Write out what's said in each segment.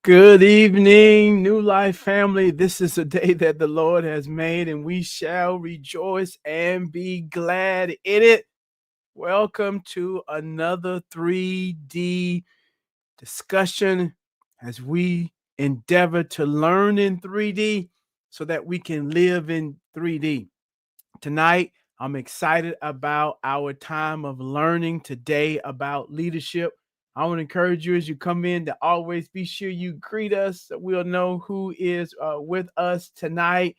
Good evening, New Life family. This is a day that the Lord has made, and we shall rejoice and be glad in it. Welcome to another 3D discussion as we endeavor to learn in 3D so that we can live in 3D. Tonight, I'm excited about our time of learning today about leadership. I want to encourage you as you come in to always be sure you greet us so we'll know who is with us tonight.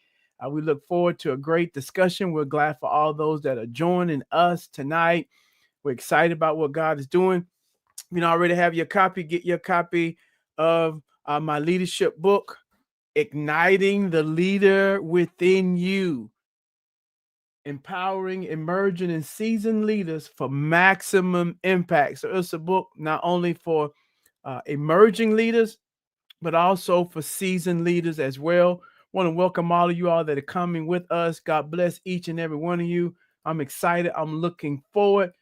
We look forward to a great discussion. We're glad for all those that are joining us tonight. We're excited about what God is doing. You know, already have your copy. Get your copy of my leadership book, Igniting the Leader Within You. Empowering emerging and seasoned leaders for maximum impact. So it's a book not only for emerging leaders, but also for seasoned leaders as well. Want to welcome all of you all that are coming with us. God bless each and every one of you. I'm excited. I'm looking forward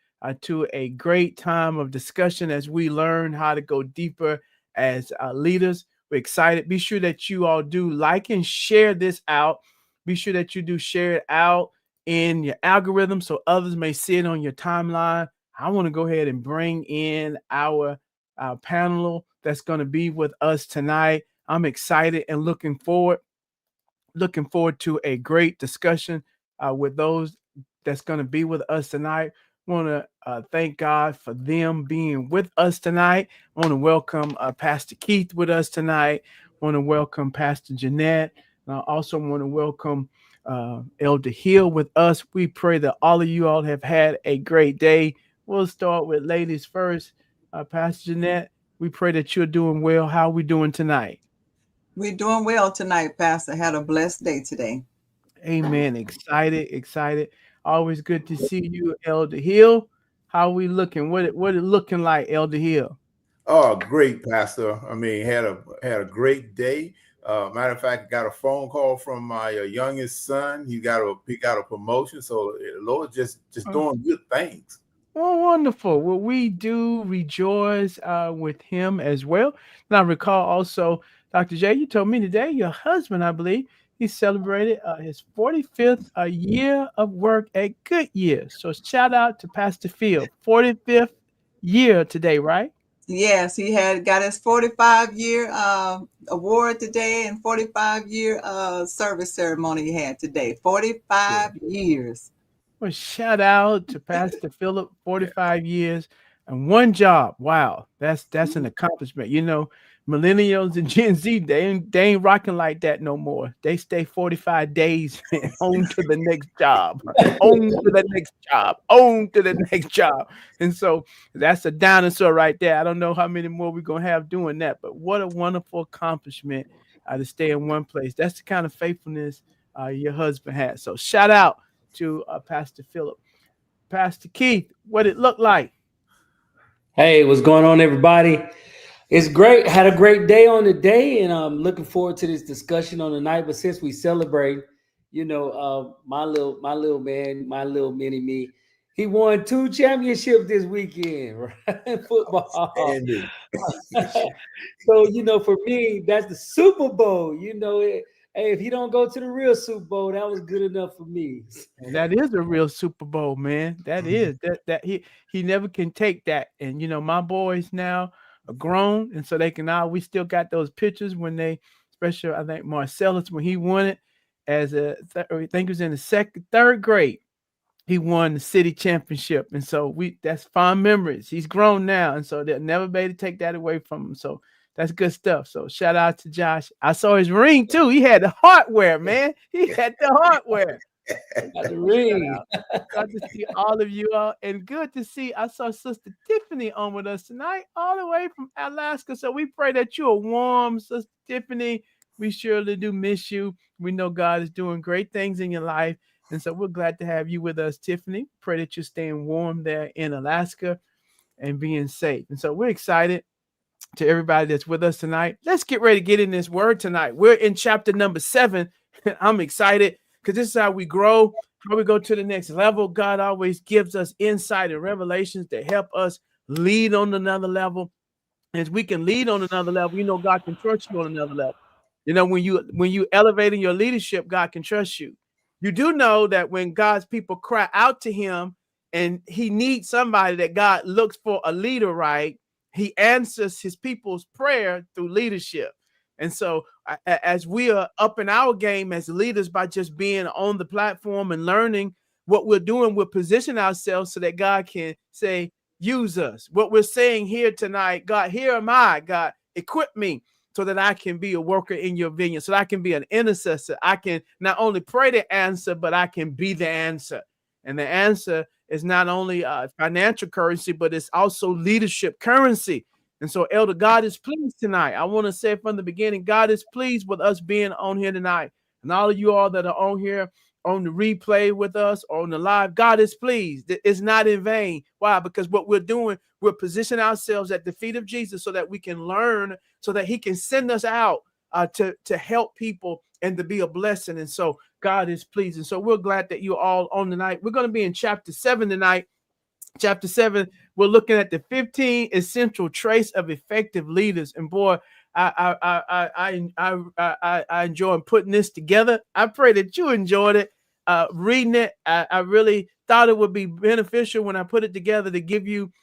to a great time of discussion as we learn how to go deeper as leaders. We're excited. Be sure that you all do like and share this out. Be sure that you do share it out in your algorithm so others may see it on your timeline. I want to go ahead and bring in our panel that's going to be with us tonight. I'm excited and looking forward to a great discussion with those that's going to be with us tonight. Want to thank God for them being with us tonight. Want to welcome Pastor Keith with us tonight. Want to welcome Pastor Jeanette. And I also want to welcome Elder Hill with us. We pray that all of you all have had a great day. We'll start with ladies first. Pastor Jeanette, we pray that you're doing well. How are we doing tonight? We're doing well tonight, Pastor. Had a blessed day today. Amen. Excited. Always good to see you, Elder Hill. How we looking? What it looking like, Elder Hill? Oh, great, Pastor. I mean, had a great day. Matter of fact, got a phone call from my youngest son. He got a promotion. So the Lord just doing good things. Oh, wonderful. Well, we do rejoice with him as well. And I recall also, Dr. J, you told me today your husband, I believe, he celebrated his 45th year of work at Goodyear. So shout out to Pastor Phil, 45th year today, right? Yes, he had got his 45-year award today and 45-year service ceremony he had today. 45 years. Well, shout out to Pastor Philip, 45 years and one job. Wow, that's an accomplishment. You know, millennials and Gen Z, they ain't rocking like that no more. They stay 45 days on to the next job, on to the next job, on to the next job. And so that's a dinosaur right there. I don't know how many more we're gonna have doing that, but what a wonderful accomplishment to stay in one place. That's the kind of faithfulness your husband has. So shout out to Pastor Philip. Pastor Keith, what it looked like? Hey, what's going on, everybody? It's great. Had a great day on the day, and I'm looking forward to this discussion on the night. But since we celebrate, my little man, my little mini me, he won 2 championships this weekend, right? Football. And So for me, that's the Super Bowl. Hey, if he don't go to the real Super Bowl, that was good enough for me. And that is a real Super Bowl, man. That is that he never can take that. And you know, my boys now are grown, and so they can now. We still got those pictures when they, especially I think Marcellus when he won it as I think it was in the third grade. He won the city championship, and so that's fond memories. He's grown now, and so they'll never be able to take that away from him. So that's good stuff. So shout out to Josh. I saw his ring too. He had the hardware, man. He had the hardware. Got the ring. Glad to see all of you all, and good to see. I saw Sister Tiffany on with us tonight, all the way from Alaska. So we pray that you are warm, Sister Tiffany. We surely do miss you. We know God is doing great things in your life, and so we're glad to have you with us, Tiffany. Pray that you're staying warm there in Alaska and being safe. And so we're excited to everybody that's with us tonight. Let's get ready to get in this word tonight. We're in chapter number 7. I'm excited because this is how we grow, how we go to the next level. God always gives us insight and revelations to help us lead on another level. As we can lead on another level, God can trust you on another level. When you elevating your leadership, God can trust you. You do know that when God's people cry out to him and he needs somebody, that God looks for a leader, right? He answers his people's prayer through leadership. And so as we are up in our game as leaders by just being on the platform and learning what we're doing, we're positioning ourselves so that God can say, use us. What we're saying here tonight, God, here am I, God, equip me so that I can be a worker in your vineyard, so that I can be an intercessor. I can not only pray the answer, but I can be the answer. And the answer is not only financial currency, but it's also leadership currency. And so, Elder, God is pleased tonight. I want to say from the beginning, God is pleased with us being on here tonight. And all of you all that are on here, on the replay with us, or on the live, God is pleased. It's not in vain. Why? Because what we're doing, we're positioning ourselves at the feet of Jesus so that we can learn, so that he can send us out to help people and to be a blessing. And so God is pleased. And so we're glad that you're all on tonight. We're going to be in chapter 7 tonight. Chapter 7, we're looking at the 15 essential traits of effective leaders. And boy, I enjoy putting this together. I pray that you enjoyed it. Reading it, I really thought it would be beneficial when I put it together to give you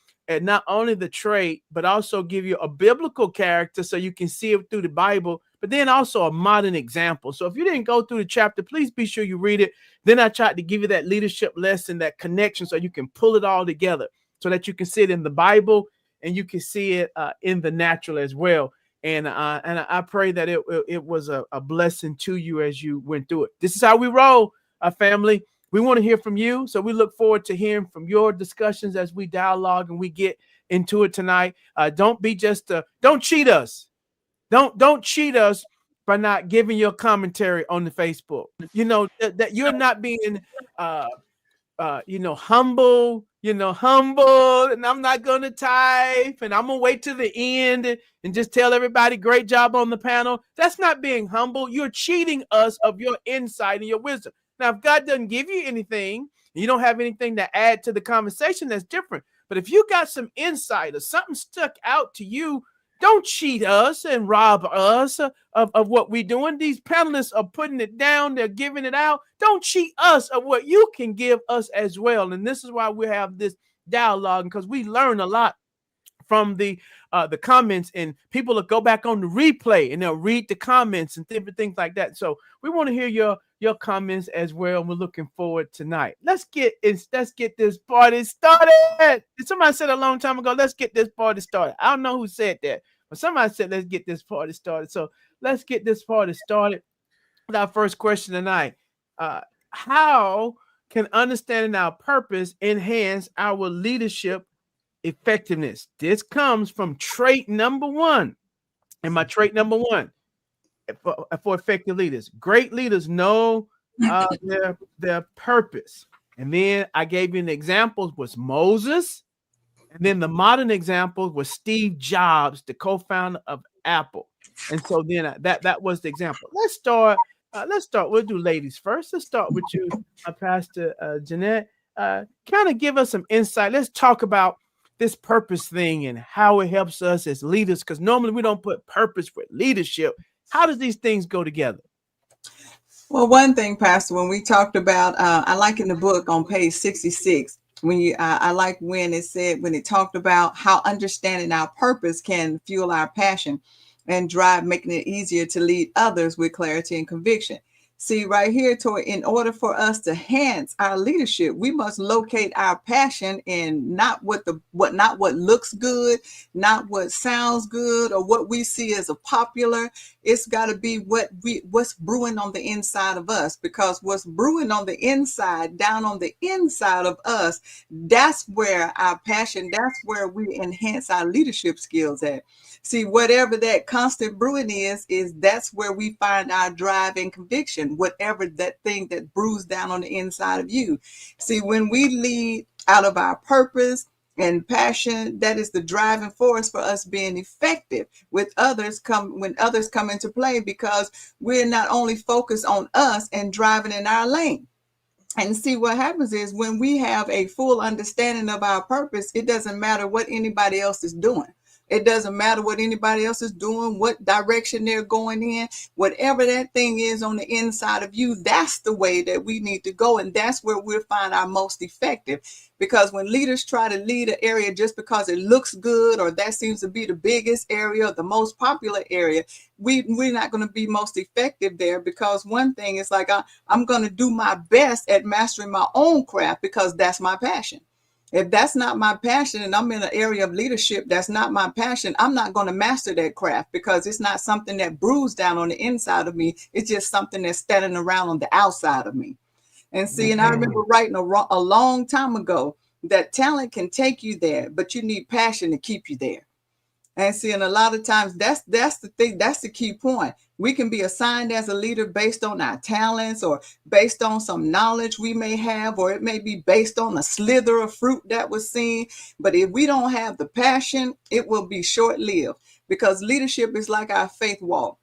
not only the trait, but also give you a biblical character so you can see it through the Bible, but then also a modern example. So if you didn't go through the chapter, please be sure you read it. Then I tried to give you that leadership lesson, that connection, so you can pull it all together so that you can see it in the Bible and you can see it in the natural as well. And I pray that it was a blessing to you as you went through it. This is how we roll, family. We want to hear from you. So we look forward to hearing from your discussions as we dialogue and we get into it tonight. Don't cheat us. Don't cheat us by not giving your commentary on the Facebook. That you're not being humble, and I'm not going to type and I'm going to wait to the end and just tell everybody great job on the panel. That's not being humble. You're cheating us of your insight and your wisdom. Now, if God doesn't give you anything, you don't have anything to add to the conversation, that's different. But if you got some insight or something stuck out to you, don't cheat us and rob us of what we're doing. These panelists are putting it down. They're giving it out. Don't cheat us of what you can give us as well. And this is why we have this dialogue, because we learn a lot from the comments, and people will go back on the replay and they'll read the comments and different things like that. So we want to hear your comments as well. We're looking forward tonight. Let's get this party started. Somebody said a long time ago, let's get this party started. I don't know who said that, but somebody said let's get this party started. So let's get this party started with our first question tonight. How can understanding our purpose enhance our leadership effectiveness? This comes from trait number 1. And my trait number 1 for effective leaders: great leaders know their purpose. And then I gave you an example was Moses, and then the modern example was Steve Jobs, the co-founder of Apple. And so then that was the example. Let's start. We'll do ladies first. Let's start with you, Pastor Jeanette. Kind of give us some insight. Let's talk about this purpose thing and how it helps us as leaders, because normally we don't put purpose with leadership. How does these things go together? Well, one thing, Pastor, when we talked about, I like in the book on page 66, I like when it talked about how understanding our purpose can fuel our passion and drive, making it easier to lead others with clarity and conviction. See, right here, in order for us to enhance our leadership, we must locate our passion in not what looks good, not what sounds good, or what we see as a popular. It's got to be what's brewing on the inside of us, because what's brewing on the inside, down on the inside of us, that's where our passion, that's where we enhance our leadership skills at. See, whatever that constant brewing is that's where we find our drive and conviction, whatever that thing that brews down on the inside of you. See, when we lead out of our purpose and passion, that is the driving force for us being effective when others come into play, because we're not only focused on us and driving in our lane. And see, what happens is when we have a full understanding of our purpose, it doesn't matter what anybody else is doing. It doesn't matter what anybody else is doing, what direction they're going in, whatever that thing is on the inside of you, that's the way that we need to go. And that's where we'll find our most effective. Because when leaders try to lead an area just because it looks good, or that seems to be the biggest area or the most popular area, we're not going to be most effective there. Because one thing is like, I'm going to do my best at mastering my own craft because that's my passion. If that's not my passion and I'm in an area of leadership that's not my passion, I'm not going to master that craft because it's not something that brews down on the inside of me. It's just something that's standing around on the outside of me. And see, and I remember writing a long time ago that talent can take you there, but you need passion to keep you there. And see, and a lot of times that's the thing, that's the key point. We can be assigned as a leader based on our talents or based on some knowledge we may have, or it may be based on a slither of fruit that was seen. But if we don't have the passion, it will be short-lived, because leadership is like our faith walk.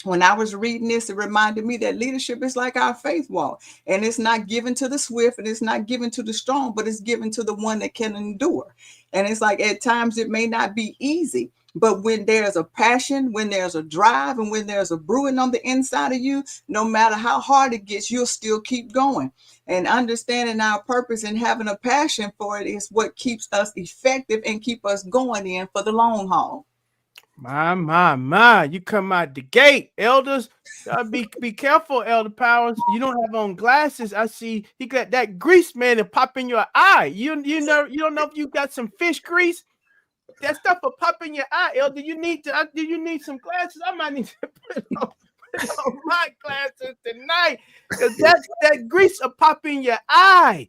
When I was reading this, it reminded me that leadership is like our faith walk, and it's not given to the swift and it's not given to the strong, but it's given to the one that can endure. And it's like at times it may not be easy, but when there's a passion, when there's a drive, and when there's a brewing on the inside of you, no matter how hard it gets, you'll still keep going. And understanding our purpose and having a passion for it is what keeps us effective and keep us going in for the long haul. My, you come out the gate, elders. Be careful, Elder Powers. You don't have on glasses. I see he got that grease, man, and pop in your eye. You don't know if you got some fish grease. That stuff will pop in your eye, Elder. You need to. Do you need some glasses? I might need to put on my glasses tonight, because that grease will pop in your eye.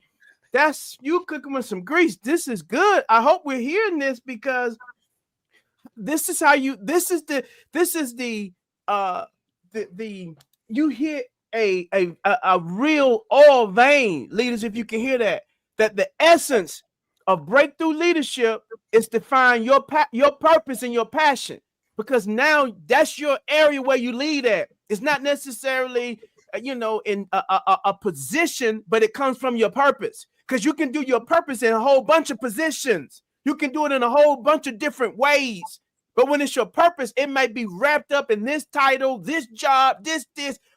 That's you cooking with some grease. This is good. I hope we're hearing this, because this is how you. This is the you hit a real oil vein, leaders. If you can hear that the essence of breakthrough leadership is to find your purpose and your passion, because now that's your area where you lead at. It's not necessarily in a position, but it comes from your purpose, because you can do your purpose in a whole bunch of positions. You can do it in a whole bunch of different ways. But when it's your purpose, it might be wrapped up in this title, this job, this,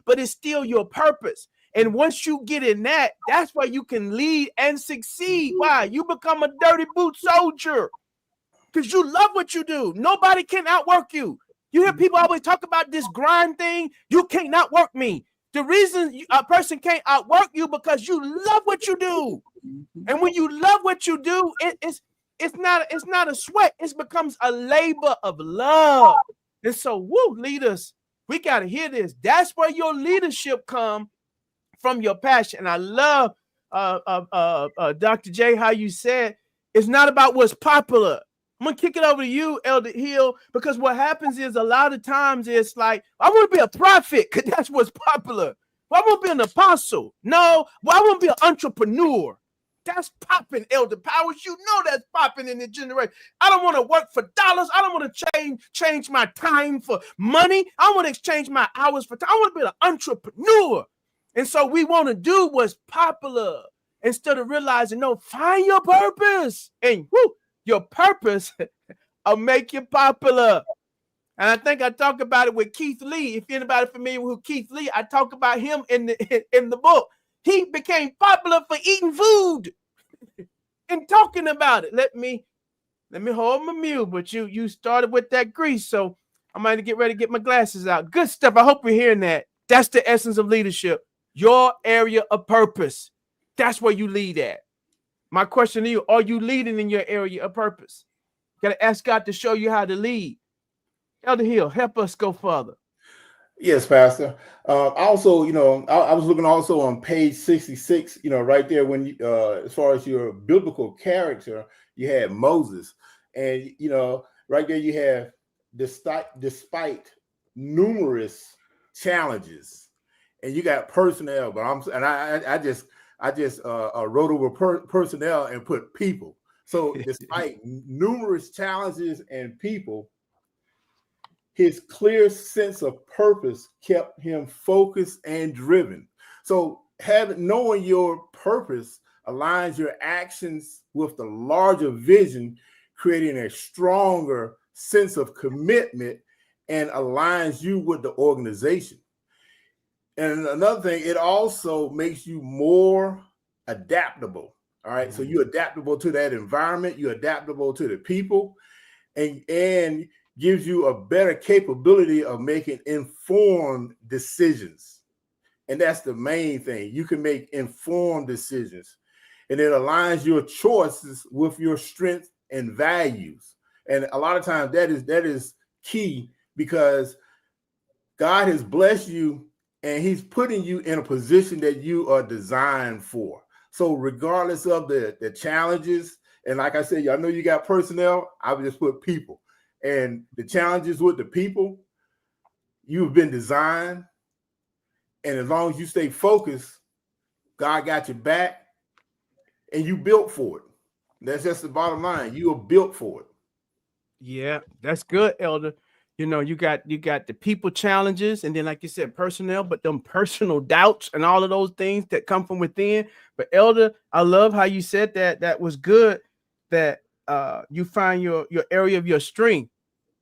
but it's still your purpose. And once you get in that, that's where you can lead and succeed. Why? You become a dirty boot soldier, because you love what you do. Nobody can outwork you. You hear people always talk about this grind thing. You can't outwork me. The reason a person can't outwork you because you love what you do. And when you love what you do, it's not a sweat. It becomes a labor of love. And so, leaders, we got to hear this. That's where your leadership comes from, your passion. And I love, Dr. J, how you said it's not about what's popular. I'm going to kick it over to you, Elder Hill, because what happens is a lot of times it's like, I want to be a prophet because that's what's popular. Well, I want to be an apostle. No, well, I want to be an entrepreneur. That's popping, Elder Powers. You know that's popping in the generation. I don't want to work for dollars. I don't want to change my time for money. I want to exchange my hours for time. I want to be an entrepreneur. And so we want to do what's popular instead of realizing, no, find your purpose. And your purpose will make you popular. And I think I talk about it with Keith Lee. If anybody familiar with Keith Lee, I talk about him in the book. He became popular for eating food and talking about it. Let me hold my mule, but you started with that grease, so I'm going to get ready to get my glasses out. Good stuff. I hope we're hearing that. That's the essence of leadership. Your area of purpose. That's where you lead at. My question to you, are you leading in your area of purpose? Got to ask God to show you how to lead. Elder Hill, help us go further. Yes, Pastor. Also, I was looking also on page 66, right there when you, as far as your biblical character, you had Moses, and, right there you have despite numerous challenges, and you got personnel, but I just wrote over personnel and put people. So despite numerous challenges and people, his clear sense of purpose kept him focused and driven. So knowing your purpose aligns your actions with the larger vision, creating a stronger sense of commitment and aligns you with the organization. And another thing, it also makes you more adaptable. All right. So you're adaptable to that environment, you're adaptable to the people, and gives you a better capability of making informed decisions. And that's the main thing. You can make informed decisions, and it aligns your choices with your strengths and values. And a lot of times that is key, because God has blessed you and he's putting you in a position that you are designed for. So regardless of the challenges, and like I said, I know you got personnel, I would just put people. And the challenges with the people, you've been designed. And as long as you stay focused, God got your back, and you built for it. That's just the bottom line. You are built for it. Yeah, that's good, Elder. You know, you got the people challenges, and then, like you said, personnel, but them personal doubts and all of those things that come from within. But Elder, I love how you said that. That was good. That you find your area of your strength.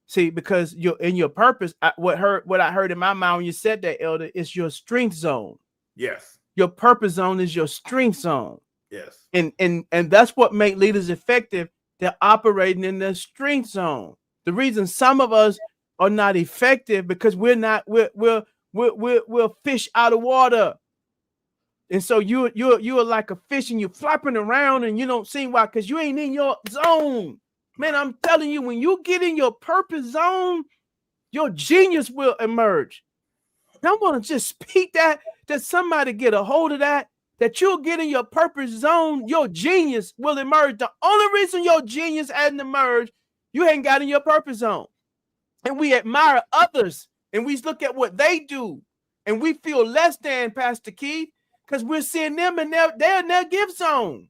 See, because you're in your purpose. What I heard in my mind when you said that, Elder, is your strength zone. Yes. Your purpose zone is your strength zone. Yes. And that's what makes leaders effective. They're operating in their strength zone. The reason some of us are not effective because we're fish out of water. And so you're like a fish and you're flopping around and you don't see why, because you ain't in your zone. Man, I'm telling you, when you get in your purpose zone, your genius will emerge. Now, I want to just speak that somebody get a hold of that you'll get in your purpose zone, your genius will emerge. The only reason your genius hadn't emerged, you hadn't got in your purpose zone. And we admire others and we look at what they do and we feel less than, Pastor Keith, because we're seeing them and they're in their gift zone.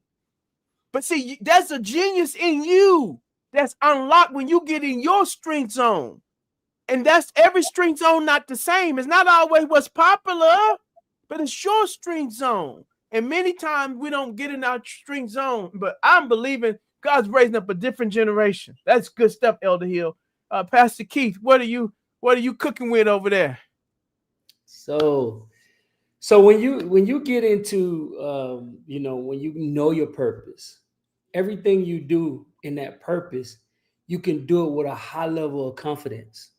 But see, there's a genius in you that's unlocked when you get in your strength zone. And that's every strength zone not the same. It's not always what's popular, but it's your strength zone. And many times we don't get in our strength zone, but I'm believing God's raising up a different generation. That's good stuff, Elder Hill. Pastor Keith, what are you cooking with over there? So when you get into when you know your purpose, everything you do in that purpose, you can do it with a high level of confidence,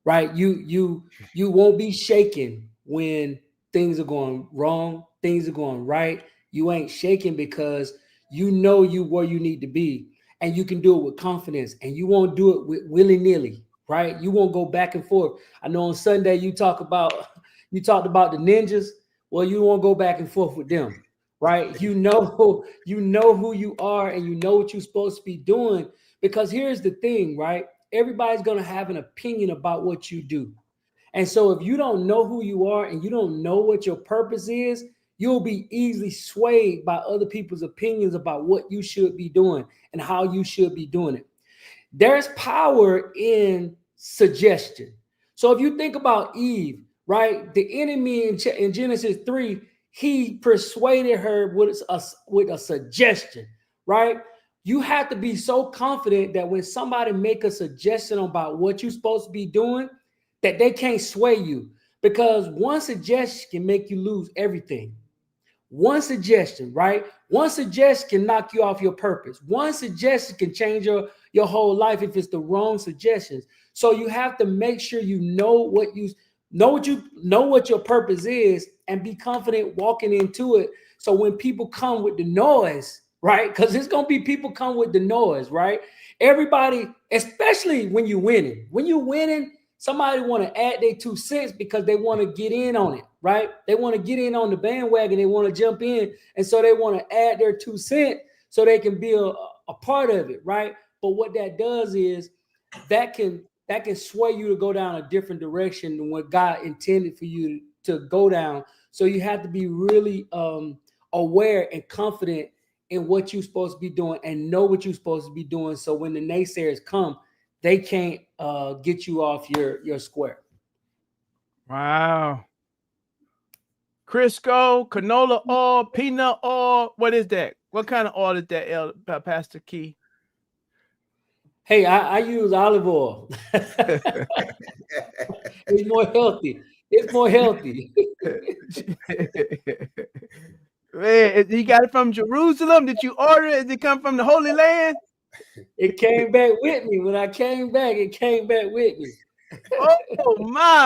right? You won't be shaken when things are going wrong, things are going right. You ain't shaking because you know where you need to be, and you can do it with confidence, and you won't do it with willy-nilly, right? You won't go back and forth. I know on Sunday you talked about the ninjas. Well, you won't go back and forth with them, right? You know who you are, and you know what you're supposed to be doing. Because here's the thing, right? Everybody's going to have an opinion about what you do. And so if you don't know who you are and you don't know what your purpose is, you'll be easily swayed by other people's opinions about what you should be doing and how you should be doing it. There's power in suggestion. So if you think about Eve, right? The enemy in Genesis 3, he persuaded her with a suggestion, right? You have to be so confident that when somebody make a suggestion about what you're supposed to be doing, that they can't sway you, because one suggestion can make you lose everything. One suggestion, right? One suggestion can knock you off your purpose. One suggestion can change your whole life if it's the wrong suggestions. So you have to make sure you know what your purpose is, and be confident walking into it. So when people come with the noise, right? Because it's gonna be people come with the noise, right? Everybody, especially when you're winning, somebody want to add their 2 cents because they want to get in on it, right? They want to get in on the bandwagon. They want to jump in. And so they want to add their 2 cents so they can be a part of it, right? But what that does is that can sway you to go down a different direction than what God intended for you to go down. So you have to be really aware and confident in what you're supposed to be doing and know what you're supposed to be doing. So when the naysayers come, they can't get you off your square. Wow. Crisco, canola oil, peanut oil. What is that? What kind of oil is that, Pastor Key? Hey, I use olive oil. It's more healthy. It's more healthy. Man, you got it from Jerusalem? Did you order it? Did it come from the Holy Land? It came back with me. When I came back, it came back with me. Oh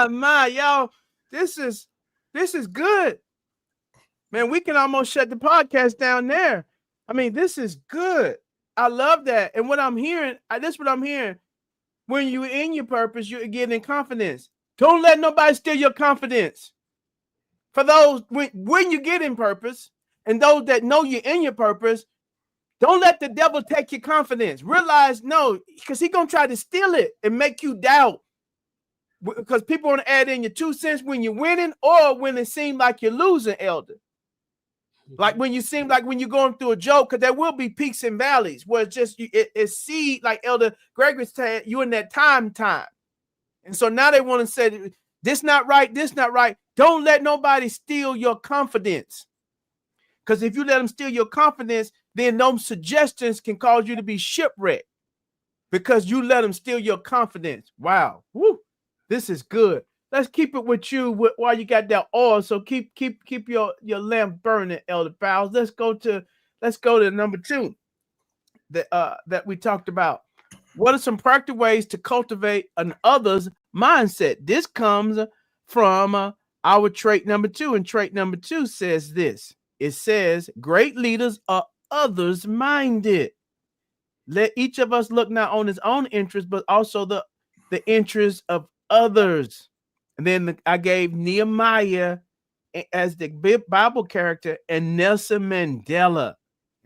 my, y'all. This is good. Man, we can almost shut the podcast down there. I mean, this is good. I love that. And what I'm hearing, this is what I'm hearing. When you're in your purpose, you're getting confidence. Don't let nobody steal your confidence. For those, when you get in purpose, and those that know you're in your purpose, don't let the devil take your confidence. Realize, no, because he's going to try to steal it and make you doubt. Because people want to add in your 2 cents when you're winning or when it seems like you're losing, Elder. Like when you seem like when you're going through a joke, because there will be peaks and valleys where it's just it's see, like Elder Gregory said, you in that time. And so now they want to say this not right, this not right. Don't let nobody steal your confidence. Because if you let them steal your confidence, then those suggestions can cause you to be shipwrecked because you let them steal your confidence. Wow. Woo. This is good. Let's keep it with you while you got that oil. So keep your lamp burning, Elder Fowles. Let's go to number 2 that we talked about. What are some practical ways to cultivate an others mindset? This comes from our trait number 2, and trait number 2 says this. It says, great leaders are others minded. Let each of us look not on his own interest, but also the interest of others. And then I gave Nehemiah as the Bible character and Nelson Mandela.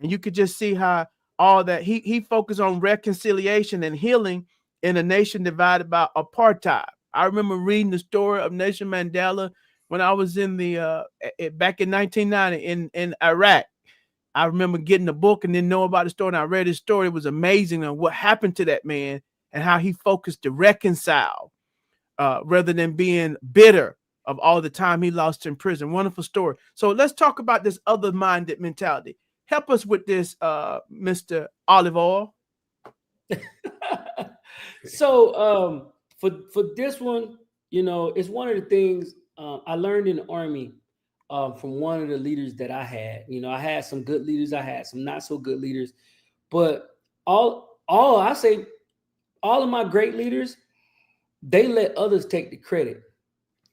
And you could just see how all that he focused on reconciliation and healing in a nation divided by apartheid. I remember reading the story of Nelson Mandela when I was in the back in 1990 in Iraq. I remember getting the book and didn't know about the story. And I read his story. It was amazing on what happened to that man and how he focused to reconcile rather than being bitter of all the time he lost in prison. Wonderful story. So let's talk about this other-minded mentality. Help us with this, Mr. Olive Oil. So for this one, it's one of the things I learned in the Army from one of the leaders that I had. I had some good leaders, I had some not so good leaders, but all I say, all of my great leaders, they let others take the credit,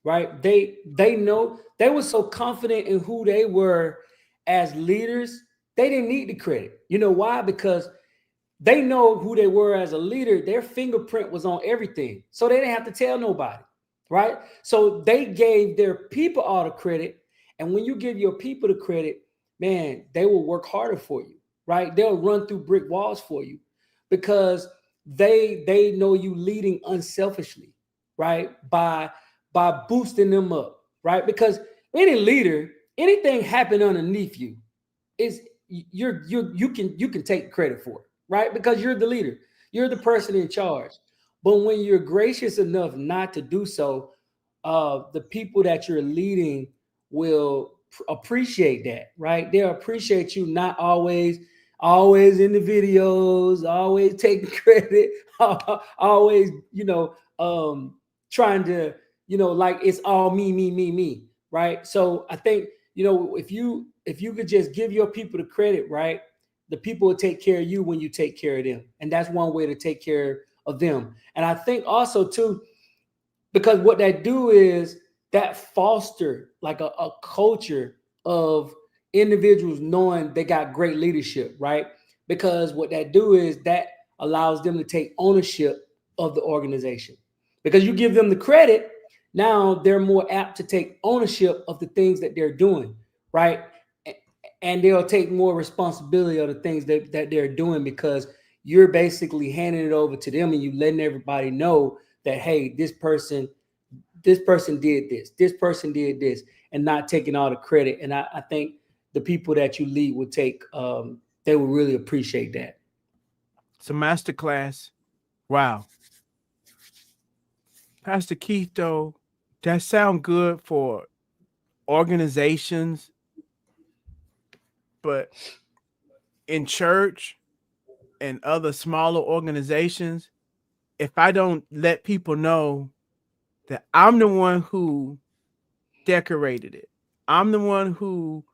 right? They know, they were so confident in who they were as leaders, they didn't need the credit. You know why? Because they know who they were as a leader. Their fingerprint was on everything. So they didn't have to tell nobody, right? So they gave their people all the credit. And when you give your people the credit, man, they will work harder for you, right? They'll run through brick walls for you because they know you leading unselfishly, right? By boosting them up, right? Because any leader, anything happen underneath you is you can take credit for it, right? Because you're the leader, you're the person in charge. But when you're gracious enough not to do so, the people that you're leading will appreciate that, right? They'll appreciate you not always in the videos, always taking credit, always, trying to, like it's all me, right? So I think, if you could just give your people the credit, right? The people will take care of you when you take care of them. And that's one way to take care of them. And I think also too, because what that do is that foster like a culture of individuals knowing they got great leadership, right? Because what that do is that allows them to take ownership of the organization. Because you give them the credit, now they're more apt to take ownership of the things that they're doing, right? And they'll take more responsibility of the things that they're doing because you're basically handing it over to them and you letting everybody know that, hey, this person did this person did this, and not taking all the credit. And I think the people that you lead will take, they will really appreciate that. It's a masterclass. Wow. Pastor Keith, though, that sound good for organizations, but in church, and other smaller organizations, if I don't let people know that I'm the one who decorated it, I'm the one who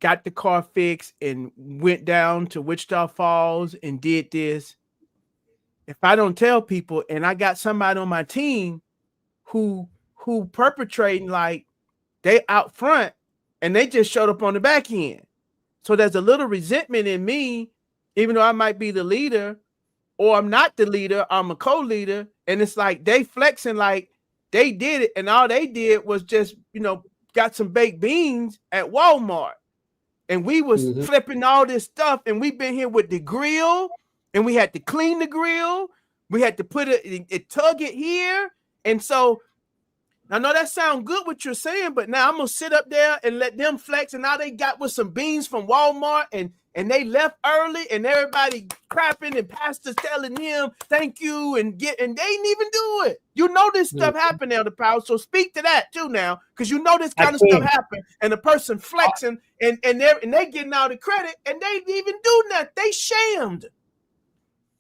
got the car fixed and went down to Wichita Falls and did this. If I don't tell people, and I got somebody on my team who perpetrating like they out front and they just showed up on the back end. So there's a little resentment in me, even though I might be the leader, or I'm not the leader, I'm a co-leader. And it's like they flexing like they did it, and all they did was just, got some baked beans at Walmart. And we was flipping all this stuff, and we've been here with the grill, and we had to clean the grill. We had to put it tug it here. And so I know that sounds good what you're saying, but now I'm gonna sit up there and let them flex. And now they got with some beans from Walmart, and they left early, and everybody crapping, and pastors telling them thank you, and they didn't even do it. You know this stuff happened, Elder Powell. So speak to that too now, because you know this kind of stuff happened, and the person flexing, and they getting all the credit, and they didn't even do nothing. They shamed.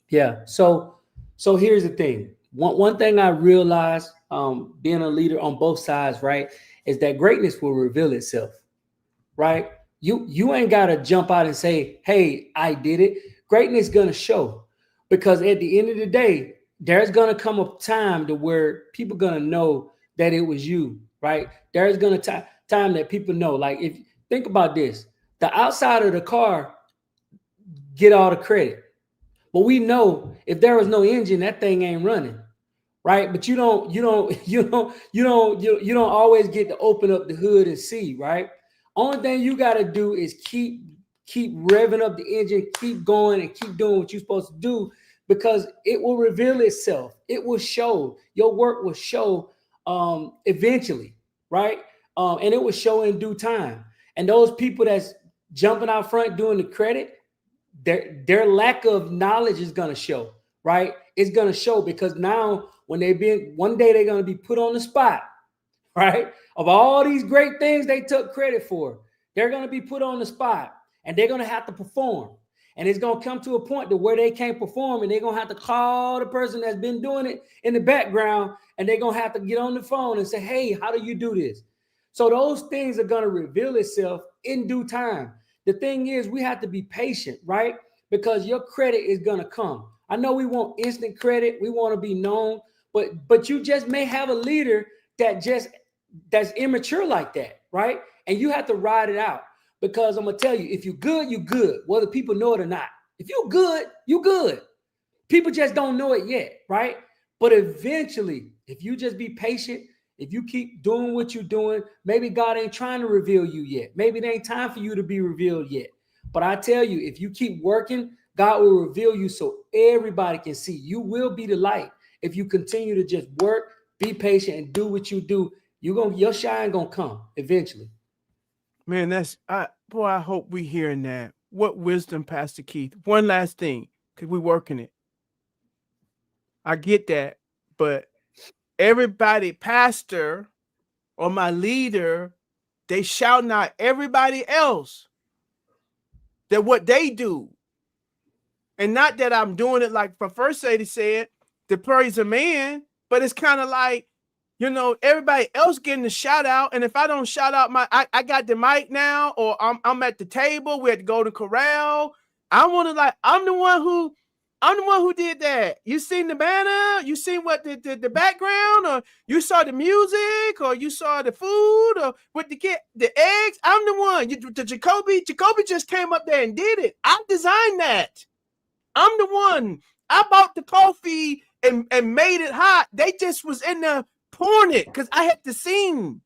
Yeah. So here's the thing. One thing I realized, being a leader on both sides, right, is that greatness will reveal itself, right? You ain't got to jump out and say, hey, I did it. Greatness going to show, because at the end of the day, there's going to come a time to where people going to know that it was you, right? There's going to time that people know. Like, if think about this, the outside of the car get all the credit, but we know if there was no engine, that thing ain't running. Right. But you don't always get to open up the hood and see, right? Only thing you got to do is keep revving up the engine, keep going, and keep doing what you're supposed to do, because it will reveal itself. It will show. Your work will show eventually, right? And it will show in due time. And those people that's jumping out front doing the credit, their lack of knowledge is going to show, right? It's going to show, because now one day they're going to be put on the spot, right? Of all these great things they took credit for, they're going to be put on the spot, and they're going to have to perform. And it's going to come to a point to where they can't perform, and they're going to have to call the person that's been doing it in the background, and they're going to have to get on the phone and say, hey, how do you do this? So those things are going to reveal itself in due time. The thing is, we have to be patient, right? Because your credit is going to come. I know we want instant credit. We want to be known, but you just may have a leader that's immature like that, right? And you have to ride it out, because I'm going to tell you, if you're good, you're good, whether people know it or not. If you're good, you're good. People just don't know it yet, right? But eventually, if you just be patient, if you keep doing what you're doing, maybe God ain't trying to reveal you yet. Maybe it ain't time for you to be revealed yet. But I tell you, if you keep working, God will reveal you so everybody can see. You will be the light. If you continue to just work, be patient, and do what you do, your shine gonna come eventually. Man, I hope we hearing that. What wisdom, Pastor Keith. One last thing, because we're working it. I get that, but everybody, pastor or my leader, they shouting out everybody else that what they do. And not that I'm doing it like First Lady said, to praise a man, but it's kind of like, everybody else getting the shout out. And if I don't shout out I got the mic now, or I'm at the table, we had to go to corral. I'm the one who did that. You seen the banner? You seen what the background, or you saw the music, or you saw the food, or with the eggs? I'm the one. The Jacoby just came up there and did it. I designed that. I'm the one. I bought the coffee and made it hot. They just was in there pouring it because I had to sing.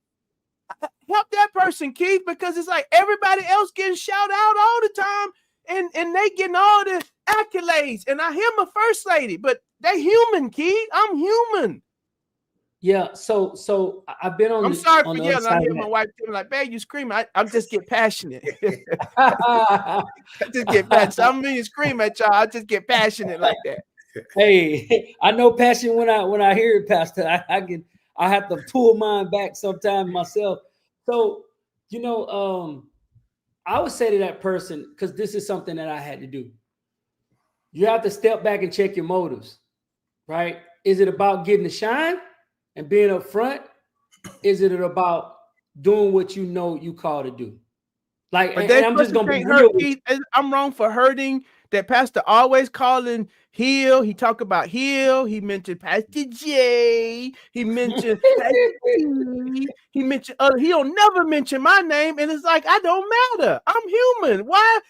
Help that person, Keith, because it's like everybody else getting shout out all the time, and they getting all the accolades. And I hear my First Lady, but they human, Keith. I'm human. Yeah, so I've been on. I'm sorry for yelling. I hear my wife like, "Babe, you screaming." I'm just get passionate. I just get passionate. So I'm mean to scream at y'all. I just get passionate like that. Hey, I know passion when I hear it, Pastor. I have to pull mine back sometimes myself. So I would say to that person, because this is something that I had to do. you have to step back and check your motives, right? Is it about getting the shine and being up front? Is it about doing what you know you called to do? Like, But and that I'm just person gonna be can't real hurt. with you. I'm wrong for hurting. That pastor always calling Hill. He talk about Hill. He mentioned Pastor J. He mentioned Pastor T. He mentioned other. He'll never mention my name, and it's like I don't matter. I'm human. Why?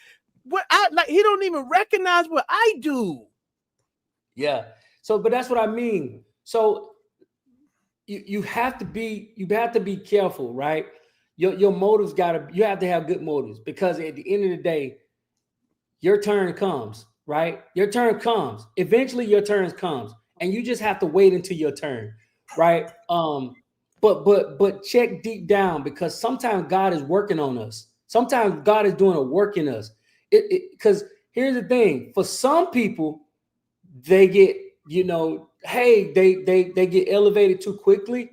What I like? He don't even recognize what I do. Yeah. So, but that's what I mean. So you have to be careful, right? Your motives you have to have good motives, because at the end of the day, your turn comes, right? Your turn comes. Eventually your turn comes, and you just have to wait until your turn, right? But check deep down, because sometimes God is working on us. Sometimes God is doing a work in us. Because here's the thing: for some people, they get, hey, they get elevated too quickly,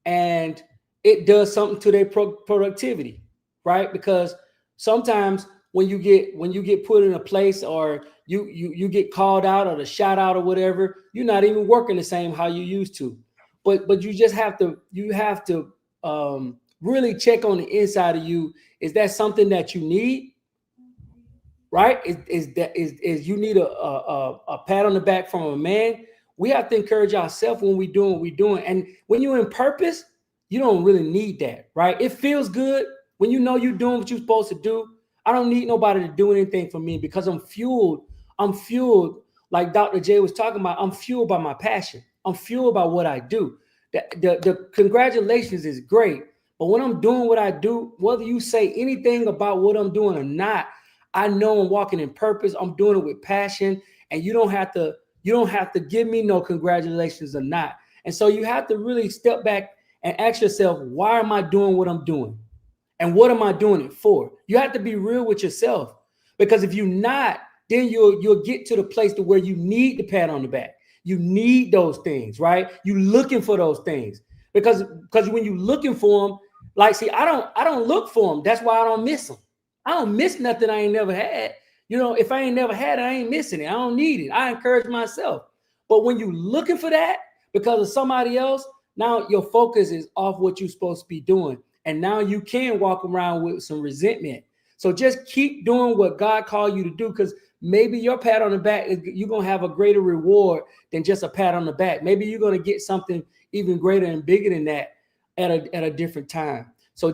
and it does something to their productivity, right? Because sometimes when you get put in a place, or you get called out, or the shout out or whatever, you're not even working the same how you used to. But you just have to really check on the inside of you. Is that something that you need? Right? Is you need a pat on the back from a man? We have to encourage ourselves when we're doing what we're doing. And when you're in purpose, you don't really need that, right? It feels good when you know you're doing what you're supposed to do. I don't need nobody to do anything for me, because I'm fueled. I'm fueled, like Dr. J was talking about. I'm fueled by my passion. I'm fueled by what I do. The congratulations is great, but when I'm doing what I do, whether you say anything about what I'm doing or not, I know I'm walking in purpose. I'm doing it with passion, and you don't have to give me no congratulations or not. And so you have to really step back and ask yourself, why am I doing what I'm doing? And what am I doing it for? You have to be real with yourself, because if you're not, then you'll get to the place to where you need the pat on the back. You need those things, right? You looking for those things, because when you looking for them, like, see, I don't look for them. That's why I don't miss them. I don't miss nothing I ain't never had. If I ain't never had it, I ain't missing it. I don't need it. I encourage myself. But when you looking for that because of somebody else, now your focus is off what you're supposed to be doing. And now you can walk around with some resentment. So just keep doing what God called you to do, because maybe your pat on the back, you're going to have a greater reward than just a pat on the back. Maybe you're going to get something even greater and bigger than that at a different time. So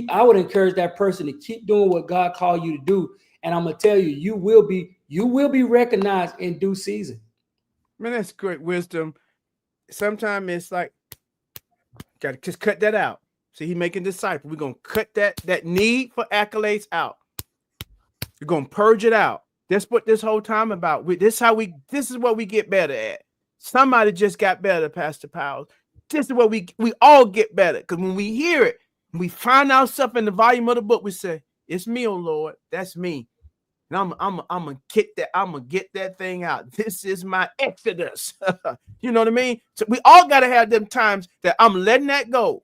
I would encourage that person to keep doing what God called you to do. And I'm going to tell you, you will be recognized in due season. Man, that's great wisdom. Sometimes it's like, gotta just cut that out. See, he making disciples. We're gonna cut that need for accolades out. We're gonna purge it out. That's what this whole time about. This is what we get better at. Somebody just got better, Pastor Powell. This is what we all get better. Because when we hear it, we find ourselves in the volume of the book, we say, it's me, oh Lord. That's me. And I'm gonna get that. I'm gonna get that thing out. This is my exodus. You know what I mean? So we all gotta have them times that I'm letting that go.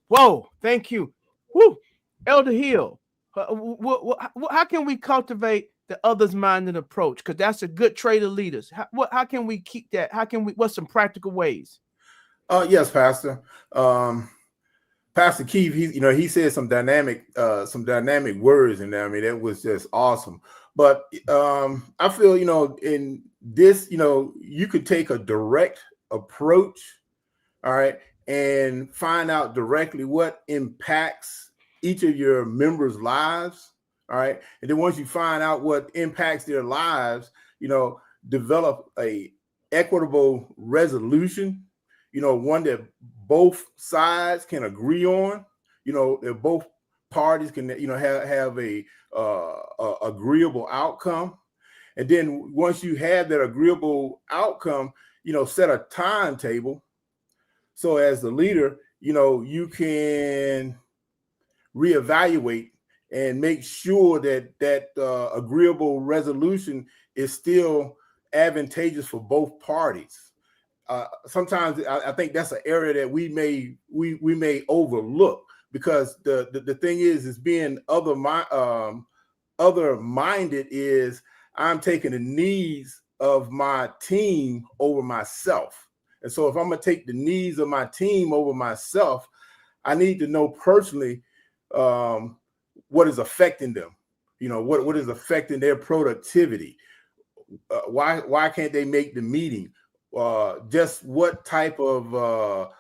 Whoa, thank you. Woo, Elder Hill. How can we cultivate the others' minded approach? Because that's a good trait of leaders. How can we keep that? What's some practical ways? Yes, Pastor. Pastor Keith, he said some dynamic words in there. I mean, that was just awesome. But I feel, in this, you could take a direct approach, all right, and find out directly what impacts each of your members' lives, all right. And then once you find out what impacts their lives, develop a equitable resolution, one that both sides can agree on, that both parties can, have a agreeable outcome. And then once you have that agreeable outcome, set a timetable. So as the leader, you can reevaluate and make sure that agreeable resolution is still advantageous for both parties. Sometimes I think that's an area that we may overlook, because the thing is being other minded is I'm taking the needs of my team over myself. And so if I'm going to take the needs of my team over myself, I need to know personally what is affecting them. What is affecting their productivity. Why can't they make the meeting? Just what type of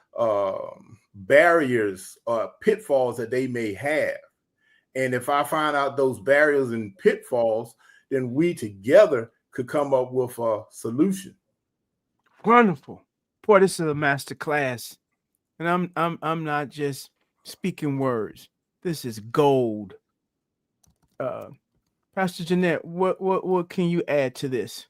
barriers or pitfalls that they may have. And if I find out those barriers and pitfalls, then we together could come up with a solution. Wonderful. Boy, this is a master class. And I'm not just speaking words. This is gold. Pastor Jeanette, what can you add to this?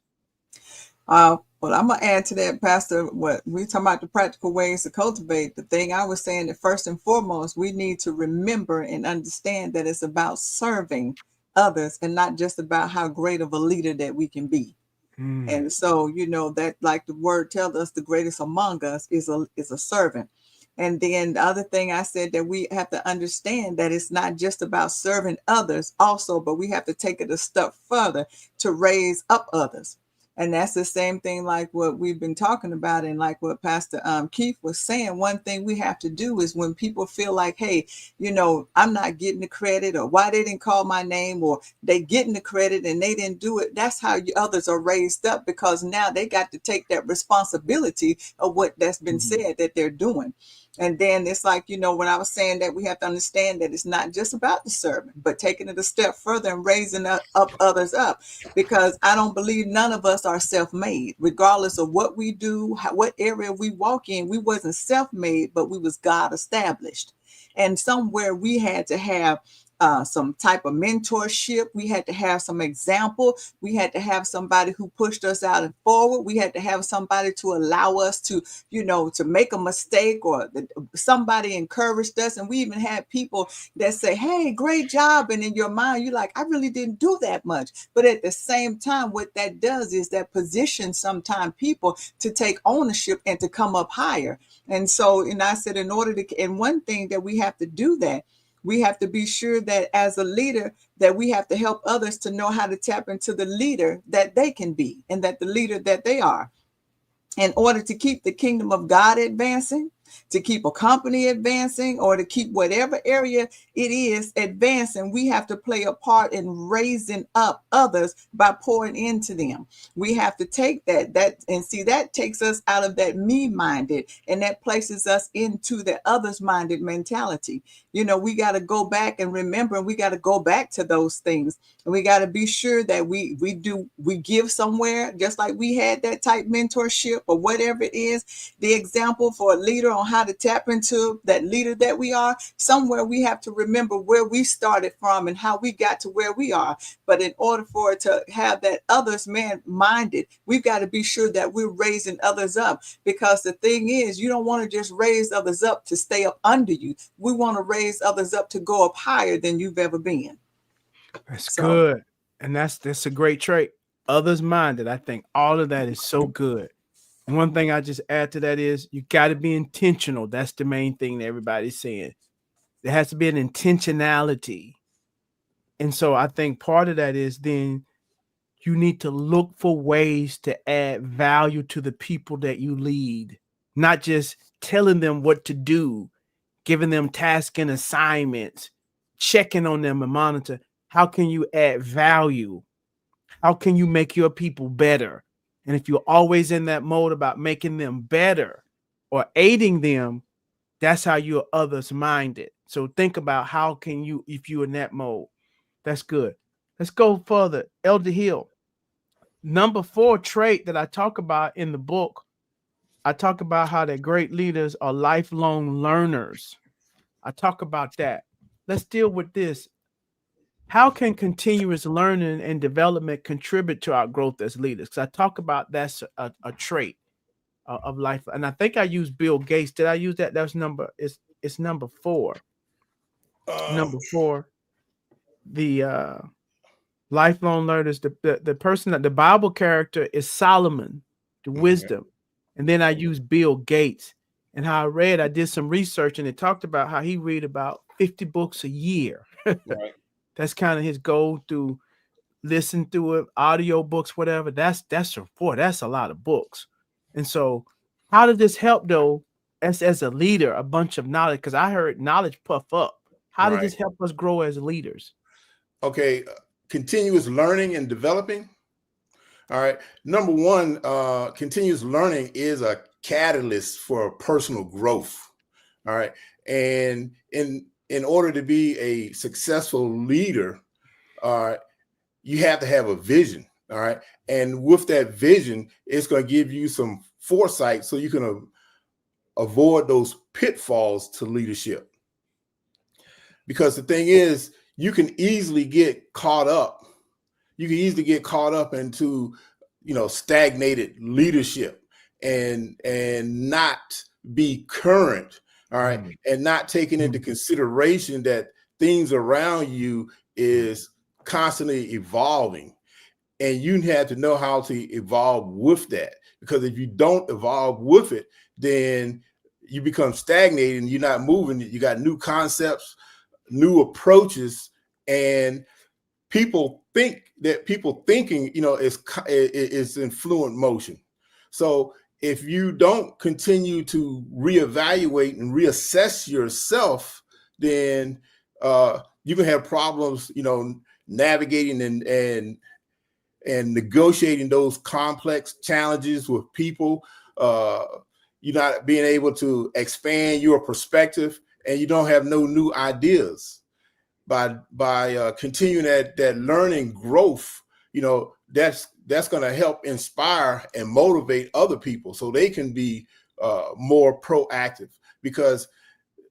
Well, I'm gonna add to that, Pastor. What we talking about, the practical ways to cultivate. The thing I was saying that first and foremost, we need to remember and understand that it's about serving others and not just about how great of a leader that we can be. And so, that, like the word tells us, the greatest among us is a servant. And then the other thing I said, that we have to understand that it's not just about serving others also, but we have to take it a step further to raise up others. And that's the same thing like what we've been talking about, and like what Pastor Keith was saying. One thing we have to do is when people feel like, hey, I'm not getting the credit, or why they didn't call my name, or they getting the credit and they didn't do it. That's how others are raised up, because now they got to take that responsibility of what that's been said that they're doing. And then it's like, when I was saying that we have to understand that it's not just about the servant, but taking it a step further and raising up others up, because I don't believe none of us are self-made, regardless of what we do, what area we walk in. We wasn't self-made, but we was God established. And somewhere we had to have some type of mentorship. We had to have some example. We had to have somebody who pushed us out and forward. We had to have somebody to allow us to, to make a mistake, or somebody encouraged us. And we even had people that say, hey, great job. And in your mind, you're like, I really didn't do that much. But at the same time, what that does is that positions sometimes people to take ownership and to come up higher. And so, and I said, and one thing that we have to do that, we have to be sure that as a leader, that we have to help others to know how to tap into the leader that they can be, and that the leader that they are, in order to keep the kingdom of God advancing, to keep a company advancing, or to keep whatever area it is advancing. We have to play a part in raising up others by pouring into them. We have to take that and see, that takes us out of that me-minded, and that places us into the others-minded mentality. We got to go back and remember, and we got to go back to those things. And we got to be sure that we give somewhere, just like we had that type mentorship or whatever it is, the example for a leader on how to tap into that leader that we are. Somewhere we have to remember where we started from and how we got to where we are. But in order for it to have that others minded, we've got to be sure that we're raising others up, because the thing is, you don't want to just raise others up to stay up under you. We want to raise others up to go up higher than you've ever been. That's good. And that's a great trait. Others minded. I think all of that is so good. And one thing I just add to that is you got to be intentional. That's the main thing that everybody's saying. There has to be an intentionality. And so I think part of that is then you need to look for ways to add value to the people that you lead, not just telling them what to do, giving them tasks and assignments, checking on them and monitor. How can you add value? How can you make your people better? And if you're always in that mode about making them better or aiding them, that's how you're others minded. So think about how can you, if you're in that mode. That's good. Let's go further. Elder Hill. Number 4 trait that I talk about in the book, I talk about how that great leaders are lifelong learners. I talk about that. Let's deal with this. How can continuous learning and development contribute to our growth as leaders? Because I talk about that's a trait of life. And I think I used Bill Gates. Did I use that? That's it's number 4. Number 4. The lifelong learners, the person that the Bible character is Solomon, the wisdom. And then I used Bill Gates, and how I did some research, and it talked about how he read about 50 books a year. Right. That's kind of his goal through listen through it, audio books, whatever. That's a lot of books. And so, how did this help though? As a leader, a bunch of knowledge, because I heard knowledge puff up. How did Right. this help us grow as leaders? Okay, continuous learning and developing. All right. Number one, continuous learning is a catalyst for personal growth. All right. And in order to be a successful leader, you have to have a vision. All right. And with that vision, it's going to give you some foresight so you can avoid those pitfalls to leadership. Because the thing is, you can easily get caught up. You can easily get caught up into, stagnated leadership and not be current. All right. And not taking into consideration that things around you is constantly evolving. And you have to know how to evolve with that. Because if you don't evolve with it, then you become stagnated and you're not moving. You got new concepts, new approaches, and people thinking, is in fluent motion. So if you don't continue to reevaluate and reassess yourself, then you can have problems, navigating and negotiating those complex challenges with people. You're not being able to expand your perspective, and you don't have no new ideas. By continuing that learning growth, that's going to help inspire and motivate other people so they can be more proactive. Because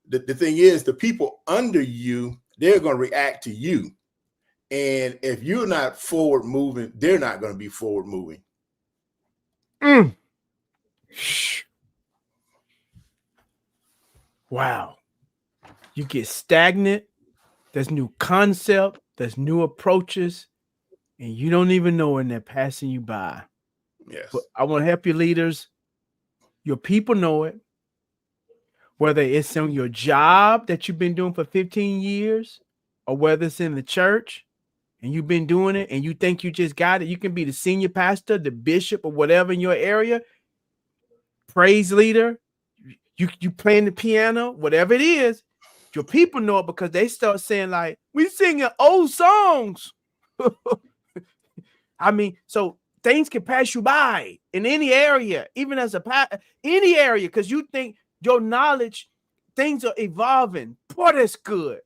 the thing is, the people under you, they're going to react to you. And if you're not forward moving, they're not going to be forward moving. Wow. You get stagnant. There's new concept. There's new approaches. And you don't even know when they're passing you by. Yes. But I want to help your leaders. Your people know it. Whether it's on your job that you've been doing for 15 years or whether it's in the church and you've been doing it and you think you just got it. You can be the senior pastor, the bishop, or whatever in your area. Praise leader. You playing the piano, whatever it is. Your people know it because they start saying like, we singing old songs. I mean, so things can pass you by in any area, even as any area, because you think your knowledge, things are evolving. Boy, that's good.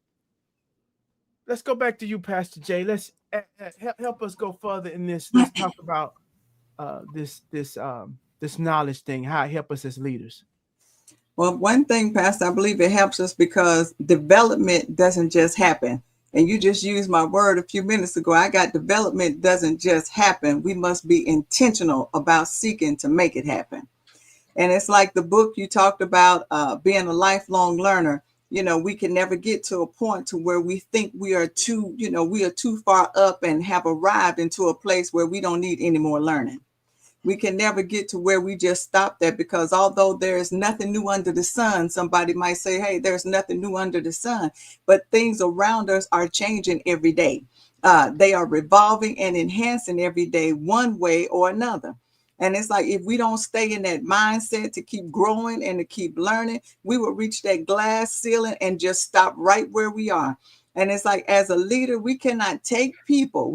Let's go back to you, Pastor Jay. Let's help us go further in this. Let's talk about this knowledge thing, how it helps us as leaders. Well, one thing, Pastor, I believe it helps us because development doesn't just happen. And you just used my word a few minutes ago. I got development doesn't just happen. We must be intentional about seeking to make it happen. And it's like the book you talked about, being a lifelong learner. We can never get to a point to where we think we are too far up and have arrived into a place where we don't need any more learning. We can never get to where we just stop there, because although there is nothing new under the sun, somebody might say, hey, there's nothing new under the sun, but things around us are changing every day. They are revolving and enhancing every day, one way or another. And it's like, if we don't stay in that mindset to keep growing and to keep learning, we will reach that glass ceiling and just stop right where we are. And it's like, as a leader, we cannot take people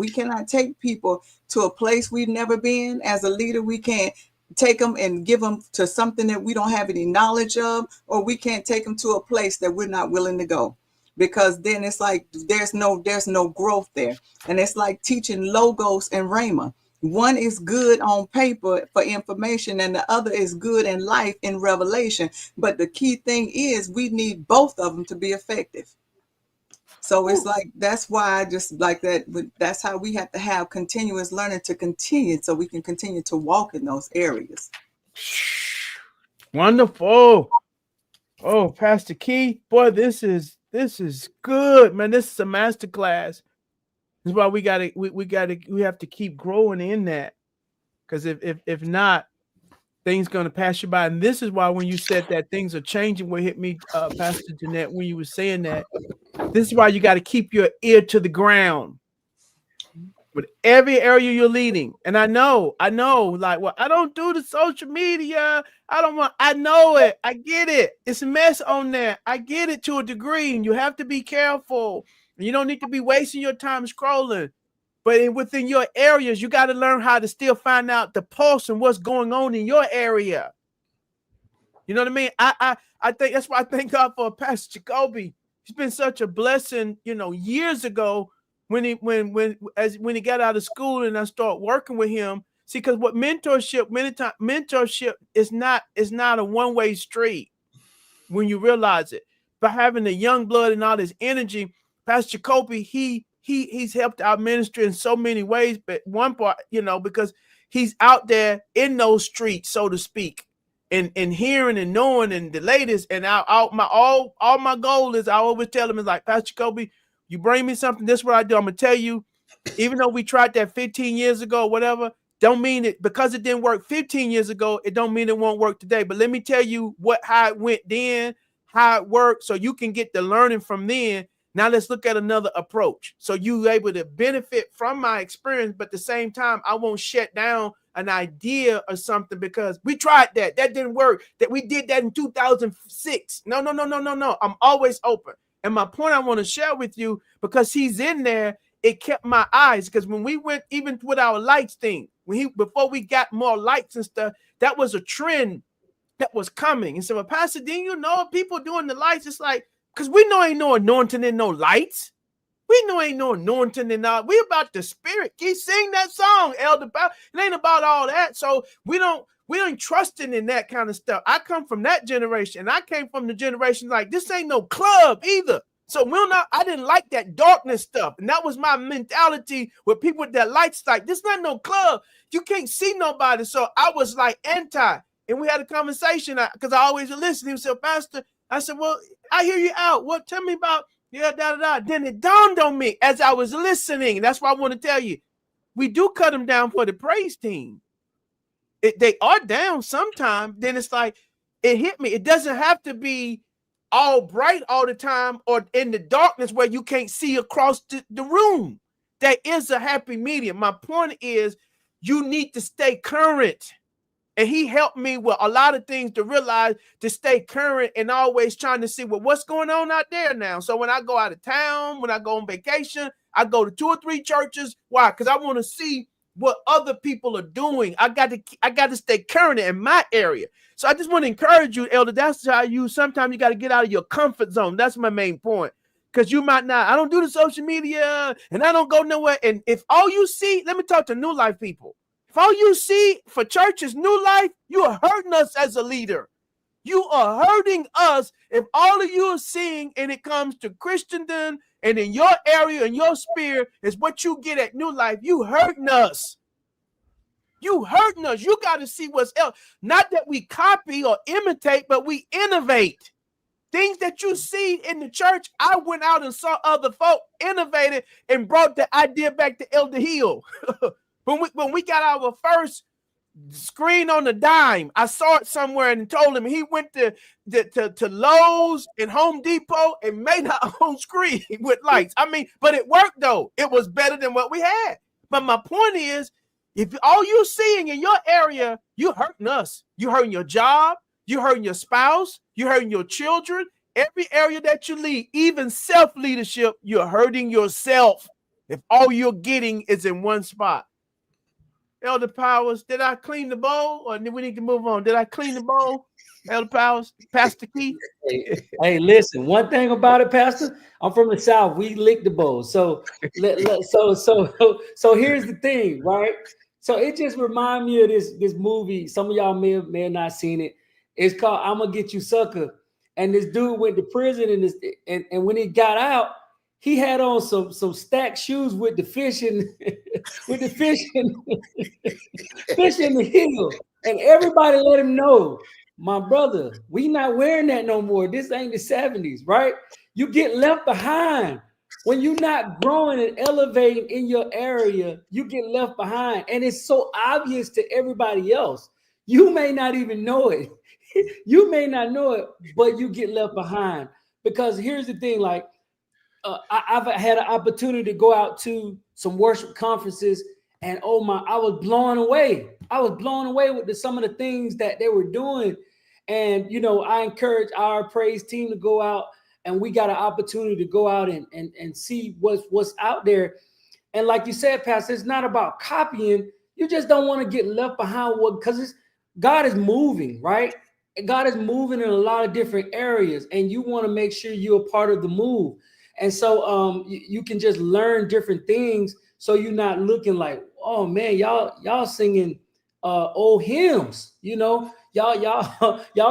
to a place we've never been. As a leader, we can't take them and give them to something that we don't have any knowledge of, or we can't take them to a place that we're not willing to go, because then it's like there's no growth there. And it's like teaching logos and rhema. One is good on paper for information, and the other is good in life in revelation. But the key thing is we need both of them to be effective. So it's like, that's why I just like that. That's how we have to have continuous learning to continue, so we can continue to walk in those areas. Wonderful. Oh, Pastor Keith, boy, this is good, man. This is a masterclass. This is why we have to keep growing in that, because if not, things gonna pass you by. And this is why when you said that things are changing, what hit me, Pastor Jeanette, when you were saying that. This is why you got to keep your ear to the ground. with every area you're leading. And I know, like, well, I don't do the social media. I know it. I get it. It's a mess on there. I get it to a degree, and you have to be careful. You don't need to be wasting your time scrolling. But within your areas, you got to learn how to still find out the pulse and what's going on in your area. You know what I mean? I think that's why I thank God for Pastor Jacoby. He's been such a blessing, years ago when he got out of school and I started working with him. See, because what mentorship is not a one-way street when you realize it. But having the young blood and all this energy, Pastor Jacoby, he's helped our ministry in so many ways. But one part, because he's out there in those streets, so to speak. And hearing and knowing and the latest, and all my goal is, I always tell them, is like, Pastor Kobe, you bring me something, this is what I do. I'm gonna tell you, even though we tried that 15 years ago, whatever, don't mean it because it didn't work 15 years ago, it don't mean it won't work today. But let me tell you how it went then, how it worked, so you can get the learning from then. Now let's look at another approach. So you able to benefit from my experience, but at the same time, I won't shut down an idea or something because we tried that didn't work, that we did that in 2006. No. I'm always open. And my point I want to share with you, because he's in there, it kept my eyes, because when we went, even with our lights thing, before we got more lights and stuff, that was a trend that was coming. And so, well, Pastor, didn't you know people doing the lights? It's like, because we know ain't no anointing in no lights. We know ain't no anointing in all. We about the spirit. Keep sing that song, Elder Bow. It ain't about all that. So we ain't trusting in that kind of stuff. I come from that generation. I came from the generation like, this ain't no club either. So I didn't like that darkness stuff. And that was my mentality with people with that lights, like, this not no club. You can't see nobody. So I was like anti. And we had a conversation because I always listen. He said, Pastor, I said, well, I hear you out. What? Tell me about, Then it dawned on me as I was listening. That's why I want to tell you, we do cut them down for the praise team. They are down sometimes. Then it's like, it hit me. It doesn't have to be all bright all the time or in the darkness where you can't see across the room. There is a happy medium. My point is, you need to stay current. And he helped me with a lot of things to realize, to stay current and always trying to see what's going on out there now. So when I go out of town, when I go on vacation, I go to 2 or 3 churches. Why? Because I want to see what other people are doing. I got to stay current in my area. So I just want to encourage you, Elder. That's how sometimes you got to get out of your comfort zone. That's my main point. Because you might not, I don't do the social media and I don't go nowhere. And if all you see, let me talk to New Life people. If all you see for church is New Life, you are hurting us as a leader. You are hurting us if all of you are seeing, and it comes to Christendom and in your area and your sphere is what you get at New Life. You hurting us. You hurting us. You got to see what's else. Not that we copy or imitate, but we innovate. Things that you see in the church, I went out and saw other folk innovated and brought the idea back to Elder Hill. When we got our first screen on the dime, I saw it somewhere and told him he went to Lowe's and Home Depot and made our own screen with lights. I mean, but it worked though. It was better than what we had. But my point is, if all you're seeing in your area, you're hurting us. You're hurting your job. You're hurting your spouse. You're hurting your children. Every area that you lead, even self-leadership, you're hurting yourself if all you're getting is in one spot. Elder Powers, did I clean the bowl or do we need to move on? Did I clean the bowl? Elder Powers, Pastor Key? Hey, listen, one thing about it, Pastor, I'm from the South. We lick the bowl. So here's the thing, right? So it just reminds me of this movie. Some of y'all may have not seen it. It's called I'm Gonna Get You Sucker. And this dude went to prison and when he got out, he had on some stacked shoes with the fish in the heel. And everybody let him know, my brother, we not wearing that no more. This ain't the 70s, right? You get left behind. When you're not growing and elevating in your area, you get left behind. And it's so obvious to everybody else. You may not even know it. You may not know it, but you get left behind. Because here's the thing, like, I've had an opportunity to go out to some worship conferences, and I was blown away. I was blown away with some of the things that they were doing. And I encourage our praise team to go out, and we got an opportunity to go out and see what's out there. And like you said, Pastor, it's not about copying. You just don't want to get left behind because God is moving, right? God is moving in a lot of different areas, and you want to make sure you're a part of the move. And so you can just learn different things, so you're not looking like, oh man, y'all singing old hymns, y'all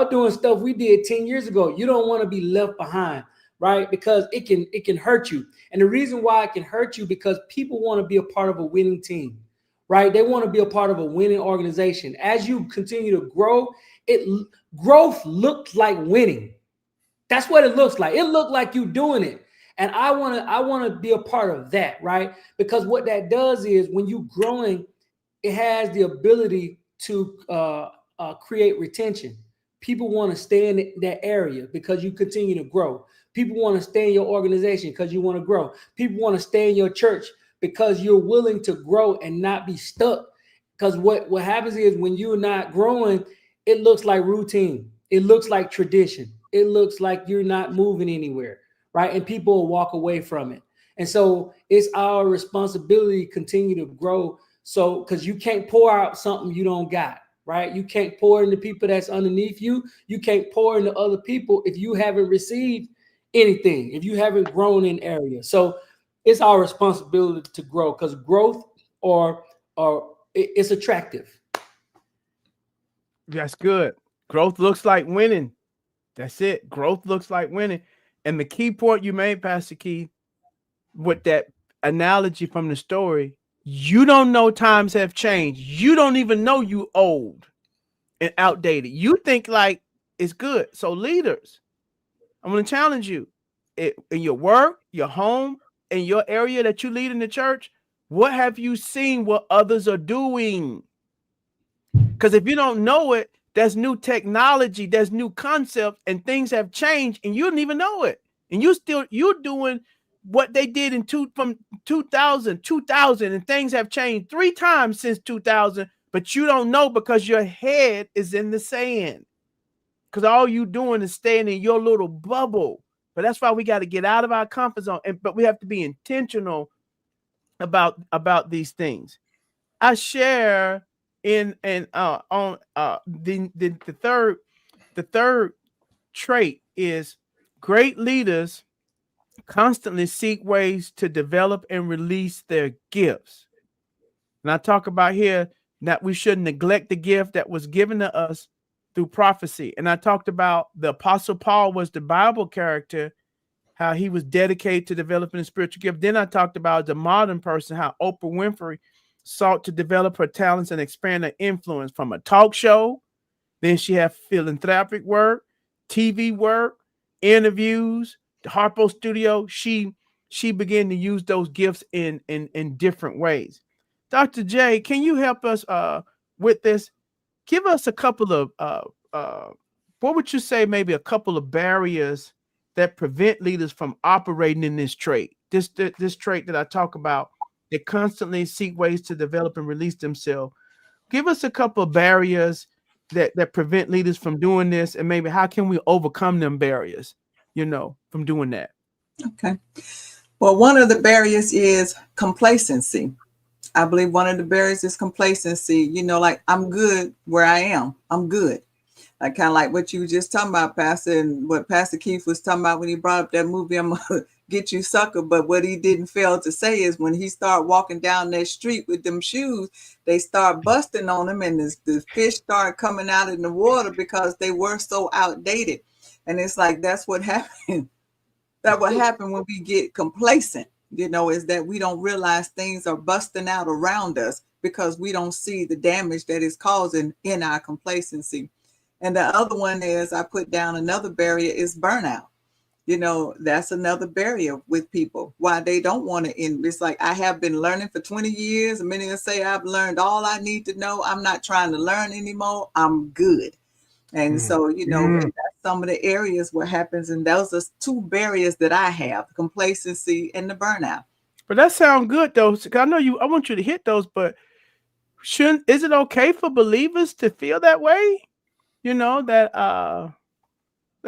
doing stuff we did 10 years ago. You don't want to be left behind, right? Because it can hurt you. And the reason why it can hurt you, because people want to be a part of a winning team, right? They want to be a part of a winning organization. As you continue to grow, growth looks like winning. That's what it looks like. It looked like you doing it. And I want to be a part of that, right? Because what that does is, when you growing, it has the ability to create retention. People want to stay in that area because you continue to grow. People want to stay in your organization because you want to grow. People want to stay in your church because you're willing to grow and not be stuck. Because what happens is, when you're not growing, it looks like routine. It looks like tradition. It looks like you're not moving anywhere, right? And people will walk away from it. And so it's our responsibility to continue to grow. So, because you can't pour out something you don't got, right? You can't pour into people that's underneath you. You can't pour into other people if you haven't received anything, if you haven't grown in areas. So it's our responsibility to grow, because growth or it's attractive. That's good. Growth looks like winning. That's it. Growth looks like winning. And the key point you made, Pastor Keith, with that analogy from the story, you don't know times have changed. You don't even know you old and outdated. You think like it's good. So leaders, I'm going to challenge you in your work, your home, in your area that you lead in the church. What have you seen what others are doing? Because if you don't know it, there's new technology, there's new concepts, and things have changed, and you don't even know it. And you're doing what they did from 2000, and things have changed 3 times since 2000, but you don't know because your head is in the sand. Because all you doing is staying in your little bubble. But that's why we got to get out of our comfort zone. But we have to be intentional about these things. I share on the third trait is great leaders constantly seek ways to develop and release their gifts. And I talk about here that we shouldn't neglect the gift that was given to us through prophecy. And I talked about the Apostle Paul was the Bible character, how he was dedicated to developing a spiritual gift. Then I talked about the modern person, how Oprah Winfrey sought to develop her talents and expand her influence from a talk show. Then she had philanthropic work, TV work, interviews, the Harpo Studio. She began to use those gifts in different ways. Dr. J, can you help us with this? Give us a couple of what would you say, maybe a couple of barriers that prevent leaders from operating in this trait? This trait that I talk about, they constantly seek ways to develop and release themselves. Give us a couple of barriers that prevent leaders from doing this, and maybe how can we overcome them barriers, from doing that? Okay. Well, one of the barriers is complacency. I believe one of the barriers is complacency. Like, I'm good where I am. I'm good. Like, kind of like what you were just talking about, Pastor, and what Pastor Keith was talking about when he brought up that movie, I'm gonna get you, sucker. But what he didn't fail to say is, when he started walking down that street with them shoes, they start busting on him, and the fish start coming out in the water because they were so outdated. And it's like, that's what happened. That what happened when we get complacent, is that we don't realize things are busting out around us because we don't see the damage that is causing in our complacency. And the other one is, I put down another barrier, is burnout. That's another barrier with people, why they don't want to end. It's like, I have been learning for 20 years. Many will say, I've learned all I need to know. I'm not trying to learn anymore. I'm good. And so, and that's some of the areas what happens. And those are two barriers that I have: complacency and the burnout. But that sounds good though. I know I want you to hit those, but is it okay for believers to feel that way?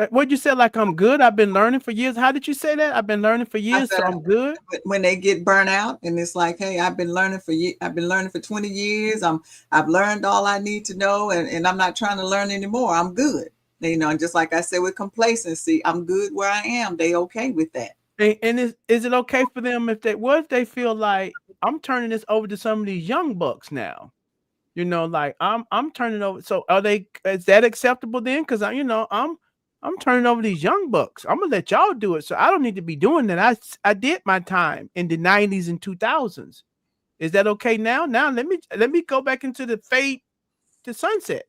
What you said, like, I'm good. I've been learning for years. How did you say that? I've been learning for I years, said so I'm good. when they get burnt out, and it's like, hey, I've been learning for 20 years. I've learned all I need to know, and I'm not trying to learn anymore. I'm good. And just like I said with complacency, I'm good where I am. They okay with that. And is it okay for them what if they feel like I'm turning this over to some of these young bucks now? Like I'm turning over. So is that acceptable then? Because I'm turning over these young bucks. I'm gonna let y'all do it. So I don't need to be doing that. I did my time in the 90s and 2000s. Is that okay now? Now let me go back into the fade to sunset.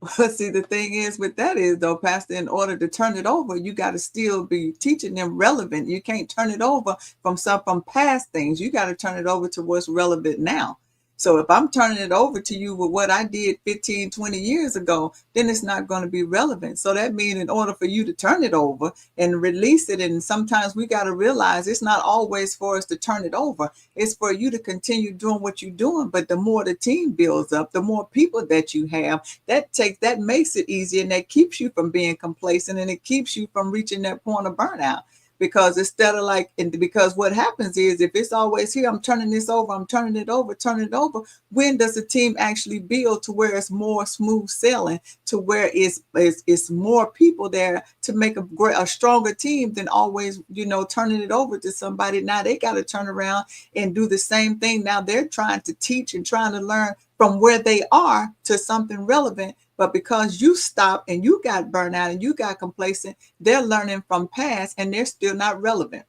But see, the thing is with that is though, Pastor, in order to turn it over, you got to still be teaching them relevant. You can't turn it over from past things. You got to turn it over to what's relevant now. So if I'm turning it over to you with what I did 15, 20 years ago, then it's not going to be relevant. So that means in order for you to turn it over and release it, and sometimes we got to realize it's not always for us to turn it over. It's for you to continue doing what you're doing. But the more the team builds up, the more people that you have, that makes it easier, and that keeps you from being complacent, and it keeps you from reaching that point of burnout. Because instead of because what happens is if it's always here, I'm turning this over, I'm turning it over. When does the team actually build to where it's more smooth sailing, to where it's more people there to make a stronger team than always, turning it over to somebody? Now they got to turn around and do the same thing. Now they're trying to teach and trying to learn from where they are to something relevant. But because you stopped and you got burnt out and you got complacent, they're learning from past and they're still not relevant.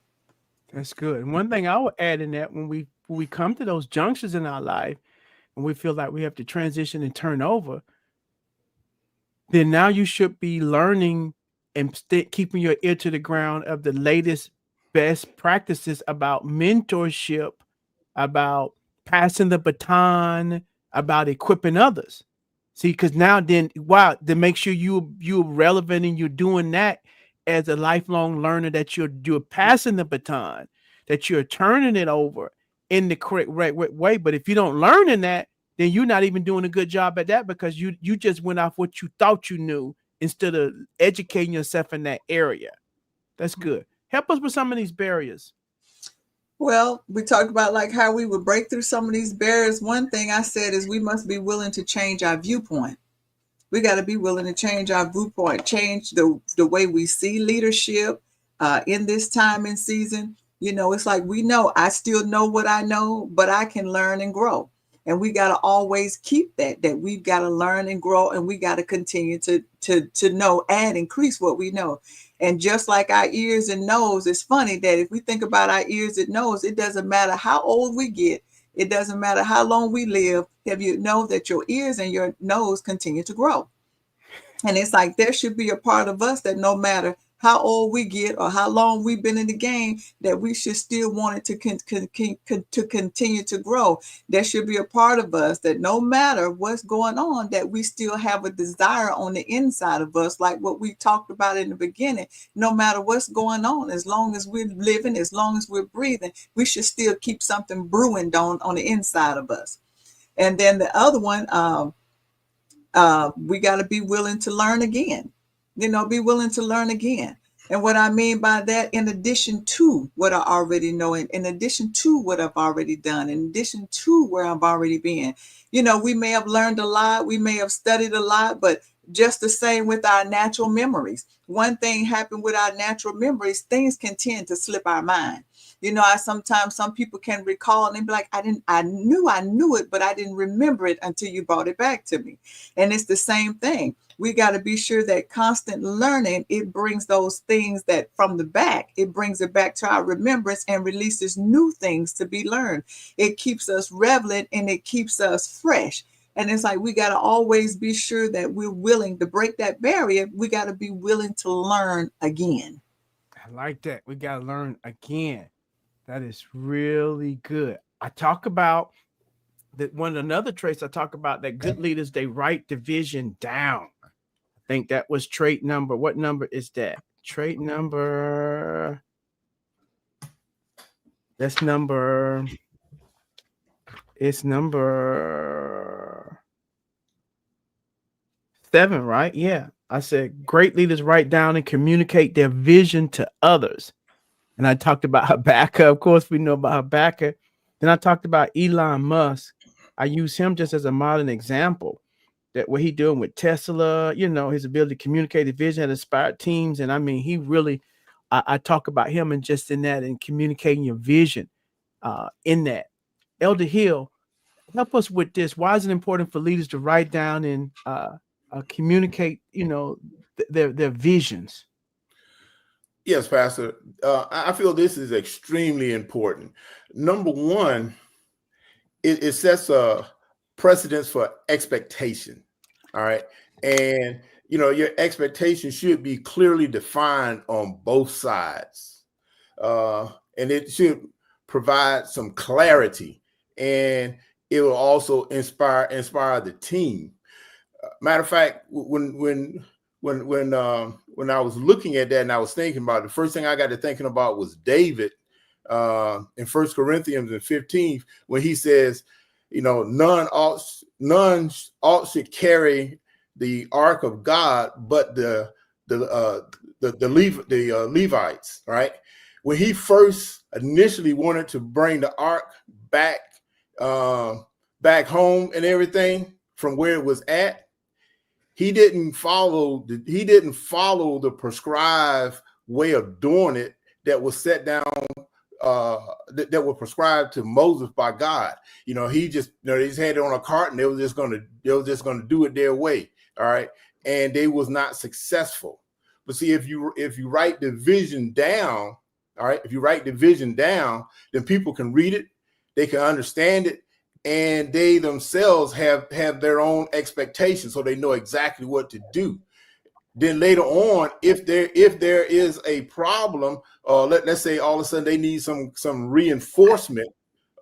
That's good. And one thing I would add in that, when we come to those junctions in our life and we feel like we have to transition and turn over, then now you should be learning and keeping your ear to the ground of the latest best practices about mentorship, about passing the baton, about equipping others. See, because now then, wow, to make sure you're relevant and you're doing that as a lifelong learner, that you're passing the baton, that you're turning it over in the correct right way. But if you don't learn in that, then you're not even doing a good job at that, because you just went off what you thought you knew instead of educating yourself in that area. That's good. Help us with some of these barriers. Well, we talked about like how we would break through some of these barriers. One thing I said is we must be willing to change our viewpoint. We got to be willing to change our viewpoint, change the way we see leadership in this time and season. It's like I still know what I know, but I can learn and grow. And we got to always keep that we've got to learn and grow, and we got to continue to know and increase what we know. And just like our ears and nose, it's funny that if we think about our ears and nose, it doesn't matter how old we get. It doesn't matter how long we live. Have you know that your ears and your nose continue to grow? And it's like there should be a part of us that no matter how old we get or how long we've been in the game, that we should still want it to continue to grow. There should be a part of us that no matter what's going on, that we still have a desire on the inside of us, like what we talked about in the beginning. No matter what's going on, as long as we're living, as long as we're breathing, we should still keep something brewing on the inside of us. And then the other one, we got to be willing to learn again, be willing to learn again. And what I mean by that, in addition to what I already know, in addition to what I've already done, in addition to where I've already been, we may have learned a lot, we may have studied a lot, but just the same with our natural memories. One thing happened with our natural memories, things can tend to slip our mind. Sometimes some people can recall and they be like, I knew it, but I didn't remember it until you brought it back to me. And it's the same thing. We got to be sure that constant learning, it brings those things that from the back, it brings it back to our remembrance and releases new things to be learned. It keeps us relevant and it keeps us fresh. And it's like, we got to always be sure that we're willing to break that barrier. We got to be willing to learn again. I like that. We got to learn again. That is really good. I talk about that. Another trace I talk about, that good leaders, they write the vision down. think that was trait number. What number is that? Trait number. That's number. It's number 7, right? Yeah. I said great leaders write down and communicate their vision to others. And I talked about Habakkuk. Of course, we know about Habakkuk. Then I talked about Elon Musk. I use him just as a modern example that what he doing with Tesla, his ability to communicate his vision and inspire teams. And I mean, he really, I talk about him and just in that and communicating your vision in that. Elder Hill, help us with this. Why is it important for leaders to write down and communicate, their visions? Yes, Pastor. I feel this is extremely important. Number one, it sets a precedence for expectation. All right. And, your expectation should be clearly defined on both sides. And it should provide some clarity, and it will also inspire the team. Matter of fact, when I was looking at that and I was thinking about it, the first thing I got to thinking about was David in 1 Corinthians 15, when he says, none ought should carry the ark of God, but the Levites, right? When he first initially wanted to bring the ark back home and everything from where it was at, he didn't follow the prescribed way of doing it that was set down that were prescribed to Moses by God. He just they just had it on a cart and they were just gonna do it their way. All right. And they was not successful. But see, if you write the vision down, all right, if you write the vision down, then people can read it, they can understand it, and they themselves have their own expectations, so they know exactly what to do. Then later on, if there is a problem, let's say all of a sudden they need some reinforcement,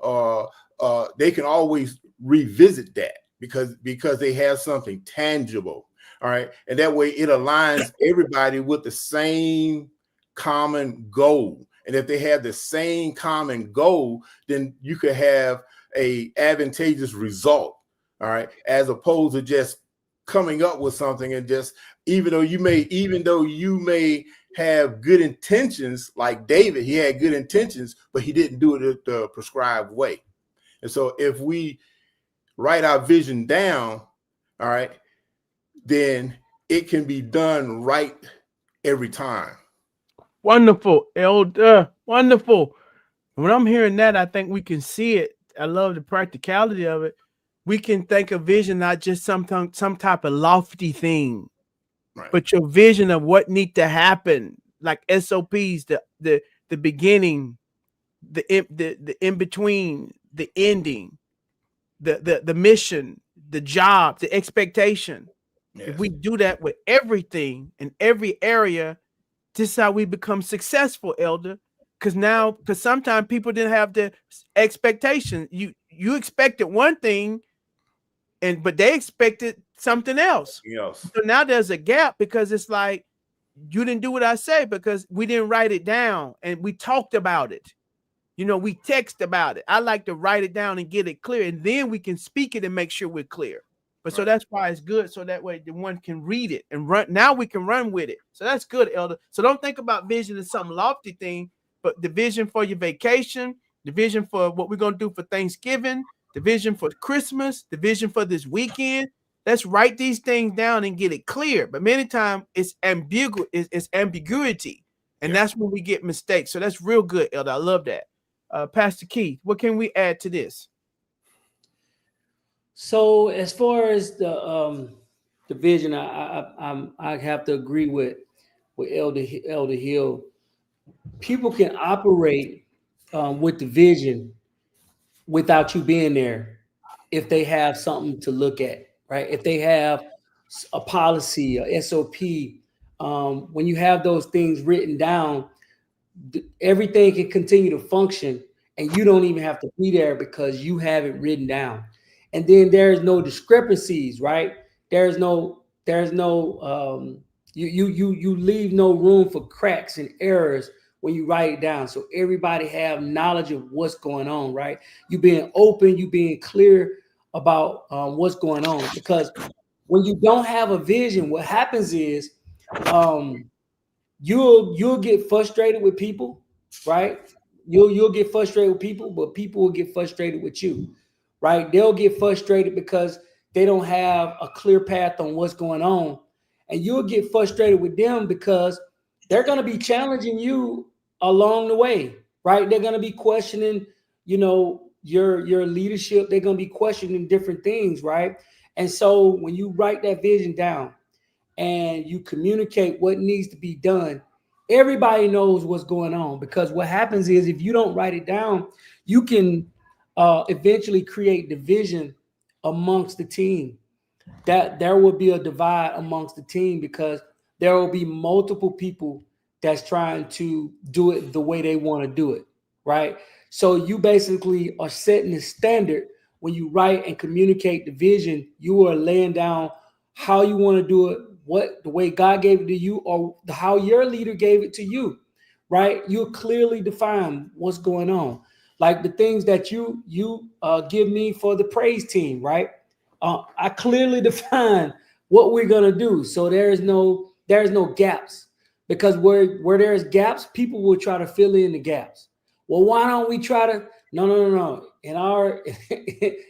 they can always revisit that because they have something tangible. All right, and that way it aligns everybody with the same common goal. And if they have the same common goal, then you could have a advantageous result. All right, as opposed to just coming up with something and just even though you may have good intentions, like David, he had good intentions, but he didn't do it the prescribed way. And so if we write our vision down, all right, then it can be done right every time. Wonderful, Elder. Wonderful. When I'm hearing that, I think we can see it. I love the practicality of it. We can think of vision not just some type of lofty thing, right, but your vision of what needs to happen, like SOPs, the beginning, the in between, the ending, the mission, the job, the expectation. Yes. If we do that with everything in every area, this is how we become successful, Elder. Because sometimes people didn't have the expectation. You expected one thing, but they expected something else. Yes. So now there's a gap because it's like you didn't do what I say because we didn't write it down and we talked about it. We text about it. I like to write it down and get it clear, and then we can speak it and make sure we're clear. But so that's why it's good. So that way the one can read it and run. Now we can run with it. So that's good, Elder. So don't think about vision as some lofty thing, but the vision for your vacation, the vision for what we're going to do for Thanksgiving, the vision for Christmas, the vision for this weekend. Let's write these things down and get it clear. But many times it's ambiguity. And that's when we get mistakes. So that's real good, Elder. I love that. Pastor Keith, what can we add to this? So as far as the vision, I have to agree with Elder Hill. People can operate with the vision without you being there if they have something to look at, right? If they have a policy, a SOP, when you have those things written down, everything can continue to function and you don't even have to be there because you have it written down. And then there's no discrepancies, right? There's no there's no you leave no room for cracks and errors when you write it down, so everybody have knowledge of what's going on, right? You being open, you being clear about what's going on, because when you don't have a vision, what happens is um, you'll get frustrated with people, right? You'll get frustrated with people, but people will get frustrated with you, right? They'll get frustrated because they don't have a clear path on what's going on, and you'll get frustrated with them because they're going to be challenging you along the way, right? They're going to be questioning, your leadership. They're going to be questioning different things, right? And so when you write that vision down and you communicate what needs to be done, everybody knows what's going on. Because what happens is, if you don't write it down, you can eventually create division amongst the team. That there will be a divide amongst the team, because there will be multiple people that's trying to do it the way they want to do it, right? So you basically are setting the standard. When you write and communicate the vision, you are laying down how you want to do it, what the way God gave it to you, or how your leader gave it to you, right? You clearly define what's going on, like the things that you give me for the praise team, right? I clearly define what we're gonna do, so there's no gaps, because where there's gaps, people will try to fill in the gaps. Well, why don't we try to? No. In our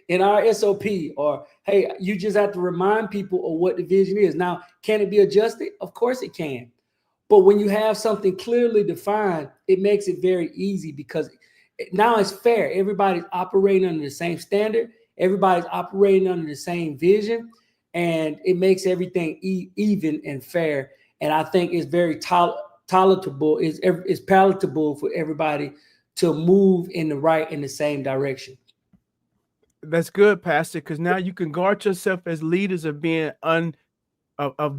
in our SOP, or hey, you just have to remind people of what the vision is. Now, can it be adjusted? Of course it can. But when you have something clearly defined, it makes it very easy, because now it's fair. Everybody's operating under the same standard. Everybody's operating under the same vision, and it makes everything even and fair. And I think it's very tolerable. It's palatable for everybody to move in the same direction. That's good, Pastor, because now you can guard yourself as leaders of being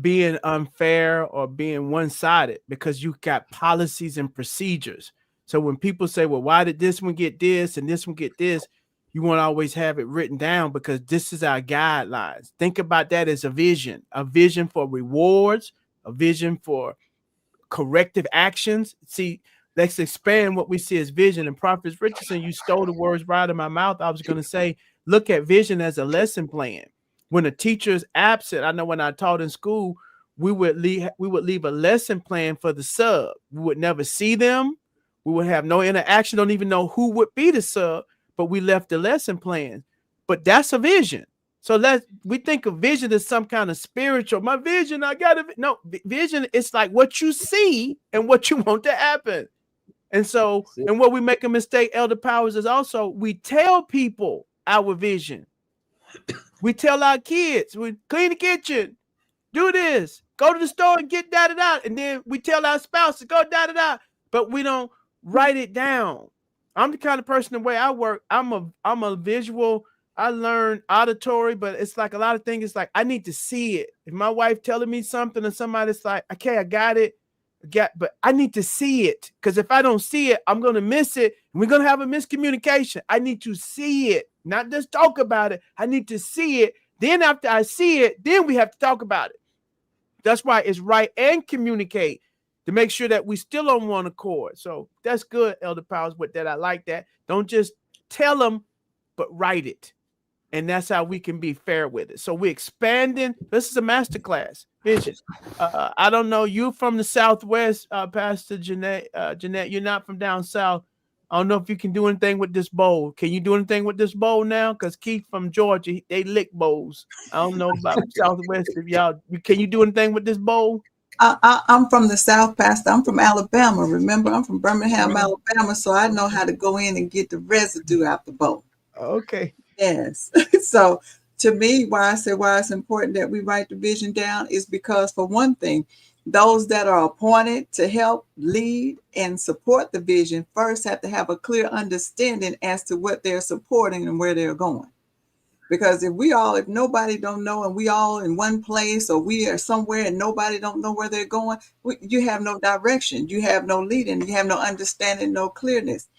being unfair or being one-sided, because you got policies and procedures. So when people say, well, why did this one get this and this one get this? You want to always have it written down, because this is our guidelines. Think about that as a vision for rewards, a vision for corrective actions. See, let's expand what we see as vision. And Prophet Richardson, you stole the words right out of my mouth. I was going to say, look at vision as a lesson plan. When a teacher is absent, I know when I taught in school, we would leave a lesson plan for the sub. We would never see them. We would have no interaction, don't even know who would be the sub, but we left the lesson plan. But that's a vision. So we think of vision as some kind of spiritual. My vision, I got it. No, vision is like what you see and what you want to happen. And so, and what we make a mistake, Elder Powers, is also we tell people our vision. We tell our kids, we clean the kitchen, do this, go to the store and get da-da-da. And then we tell our spouse to go da-da-da, but we don't write it down. I'm the kind of person, the way I work, I'm a visual. I learn auditory, but it's like a lot of things. It's like, I need to see it. If my wife telling me something or somebody's like, okay, I got it. But I need to see it, because if I don't see it, I'm going to miss it. And we're going to have a miscommunication. I need to see it, not just talk about it. I need to see it. Then after I see it, then we have to talk about it. That's why it's write and communicate, to make sure that we still on one accord. So that's good, Elder Powers, with that. I like that. Don't just tell them, but write it. And that's how we can be fair with it. So we're expanding. This is a masterclass vision. I don't know. You from the Southwest, Pastor Jeanette. Jeanette, you're not from down south. I don't know if you can do anything with this bowl. Can you do anything with this bowl now? Because Keith from Georgia, they lick bowls. I don't know about Southwest. If can you do anything with this bowl? I'm from the South, Pastor. I'm from Alabama. Remember, I'm from Birmingham, Alabama. So I know how to go in and get the residue out the bowl. Okay. Yes. So to me, why it's important that we write the vision down is because, for one thing, those that are appointed to help lead and support the vision first have to have a clear understanding as to what they're supporting and where they're going. Because if nobody don't know, and we all in one place, or we are somewhere and nobody don't know where they're going, you have no direction, you have no leading, you have no understanding, no clearness.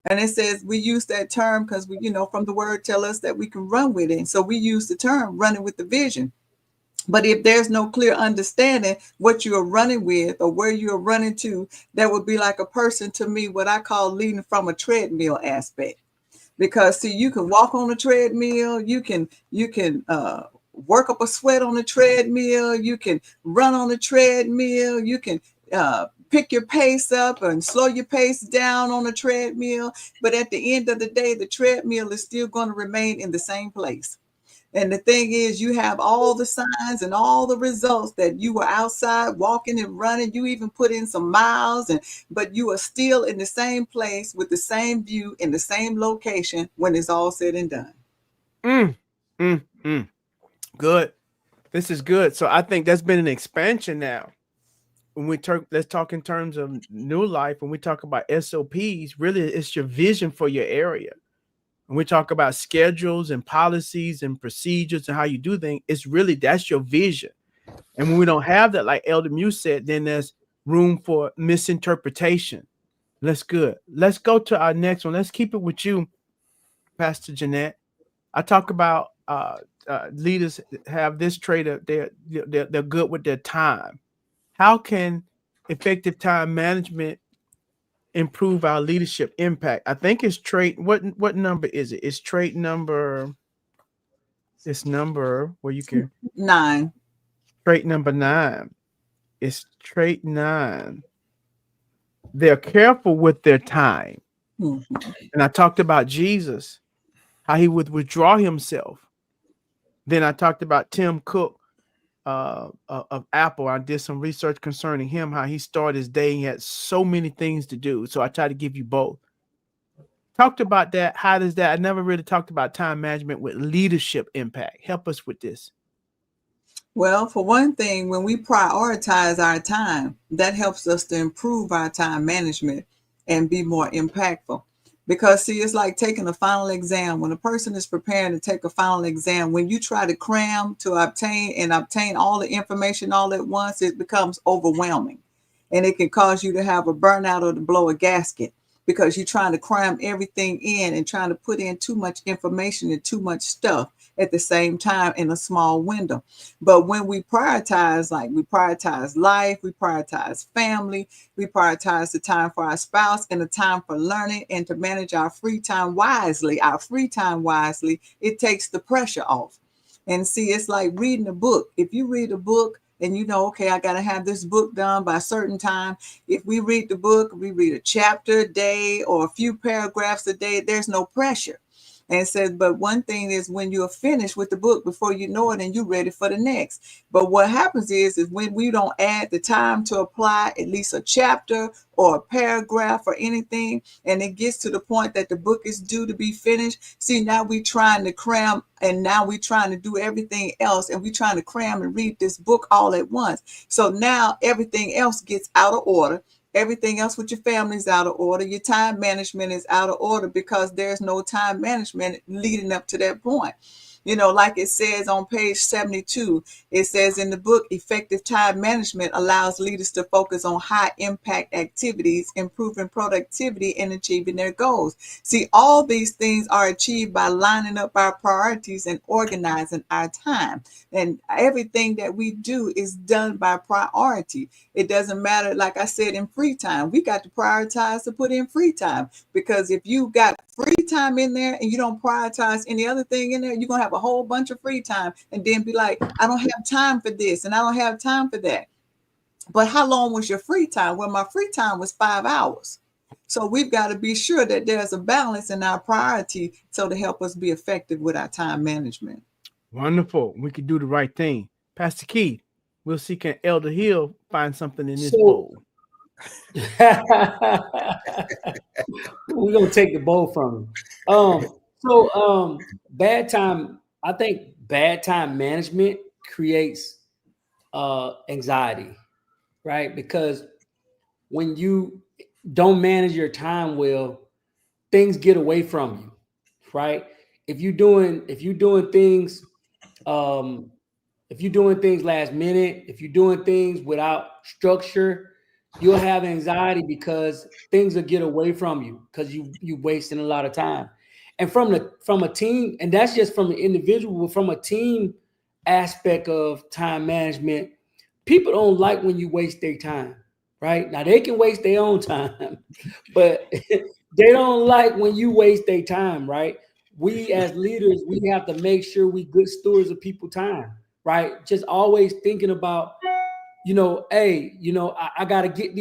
And it says we use that term because we, from the word, tell us that we can run with it. And so we use the term running with the vision. But if there's no clear understanding what you are running with or where you are running to, that would be like a person, to me, what I call leading from a treadmill aspect. Because see, you can walk on a treadmill, you can work up a sweat on the treadmill, you can run on the treadmill, you can pick your pace up and slow your pace down on a treadmill. But at the end of the day, the treadmill is still going to remain in the same place. And the thing is, you have all the signs and all the results that you were outside walking and running. You even put in some miles, but you are still in the same place with the same view in the same location when it's all said and done. Mm, mm. Good. This is good. So I think that's been an expansion now. When let's talk in terms of new life. When we talk about SOPs, really, it's your vision for your area. When we talk about schedules and policies and procedures and how you do things, it's really that's your vision. And when we don't have that, like Elder Muse said, then there's room for misinterpretation. That's good. Let's go to our next one. Let's keep it with you, Pastor Jeanette. I talk about leaders have this trait of they're good with their time. How can effective time management improve our leadership impact? I think it's trait. What number is it? It's trait number. It's number where you can 9. trait number 9. It's trait 9. They're careful with their time. Mm-hmm. And I talked about Jesus, how he would withdraw himself. Then I talked about Tim Cook of Apple. I did some research concerning him, how he started his day. He had so many things to do. So I try to give you both. Talked about that. How does that? I never really talked about time management with leadership impact. Help us with this. Well, for one thing, when we prioritize our time, that helps us to improve our time management and be more impactful. Because see, it's like taking a final exam. When a person is preparing to take a final exam, when you try to cram to obtain all the information all at once, it becomes overwhelming. And it can cause you to have a burnout or to blow a gasket because you're trying to cram everything in and trying to put in too much information and too much stuff at the same time in a small window. But when we prioritize, like we prioritize life, we prioritize family, we prioritize the time for our spouse and the time for learning and to manage our free time wisely, it takes the pressure off. And see, it's like reading a book. If you read a book and you know, okay, I got to have this book done by a certain time. If we read the book, we read a chapter a day or a few paragraphs a day, there's no pressure. And it says, but one thing is when you're finished with the book before you know it and you're ready for the next. But what happens is when we don't add the time to apply at least a chapter or a paragraph or anything, and it gets to the point that the book is due to be finished. See, now we're trying to cram and now we're trying to do everything else and we're trying to cram and read this book all at once. So now everything else gets out of order. Everything else with your family is out of order. Your time management is out of order because there's no time management leading up to that point. You know, like it says on page 72, it says in the book, effective time management allows leaders to focus on high impact activities, improving productivity and achieving their goals. See, all these things are achieved by lining up our priorities and organizing our time. And everything that we do is done by priority. It doesn't matter, like I said, in free time, we got to prioritize to put in free time, because if you got free time in there and you don't prioritize any other thing in there, you're going to have a whole bunch of free time and then be like, I don't have time for this and I don't have time for that. But how long was your free time? Well, my free time was 5 hours. So we've got to be sure that there's a balance in our priority so to help us be effective with our time management. Wonderful. We could do the right thing. Pastor Keith, we'll see can Elder Hill find something in this bowl. We're gonna take the bowl from him. Bad time. I think bad time management creates anxiety, right? Because when you don't manage your time well, things get away from you, right? If you're doing things last minute, if you're doing things without structure, you'll have anxiety because things will get away from you because you wasting a lot of time. And from a team, and that's just from an individual, but from a team aspect of time management, people don't like when you waste their time, right? Now they can waste their own time, but they don't like when you waste their time, right? We as leaders, we have to make sure we good stewards of people's time, right? Just always thinking about, hey, I gotta get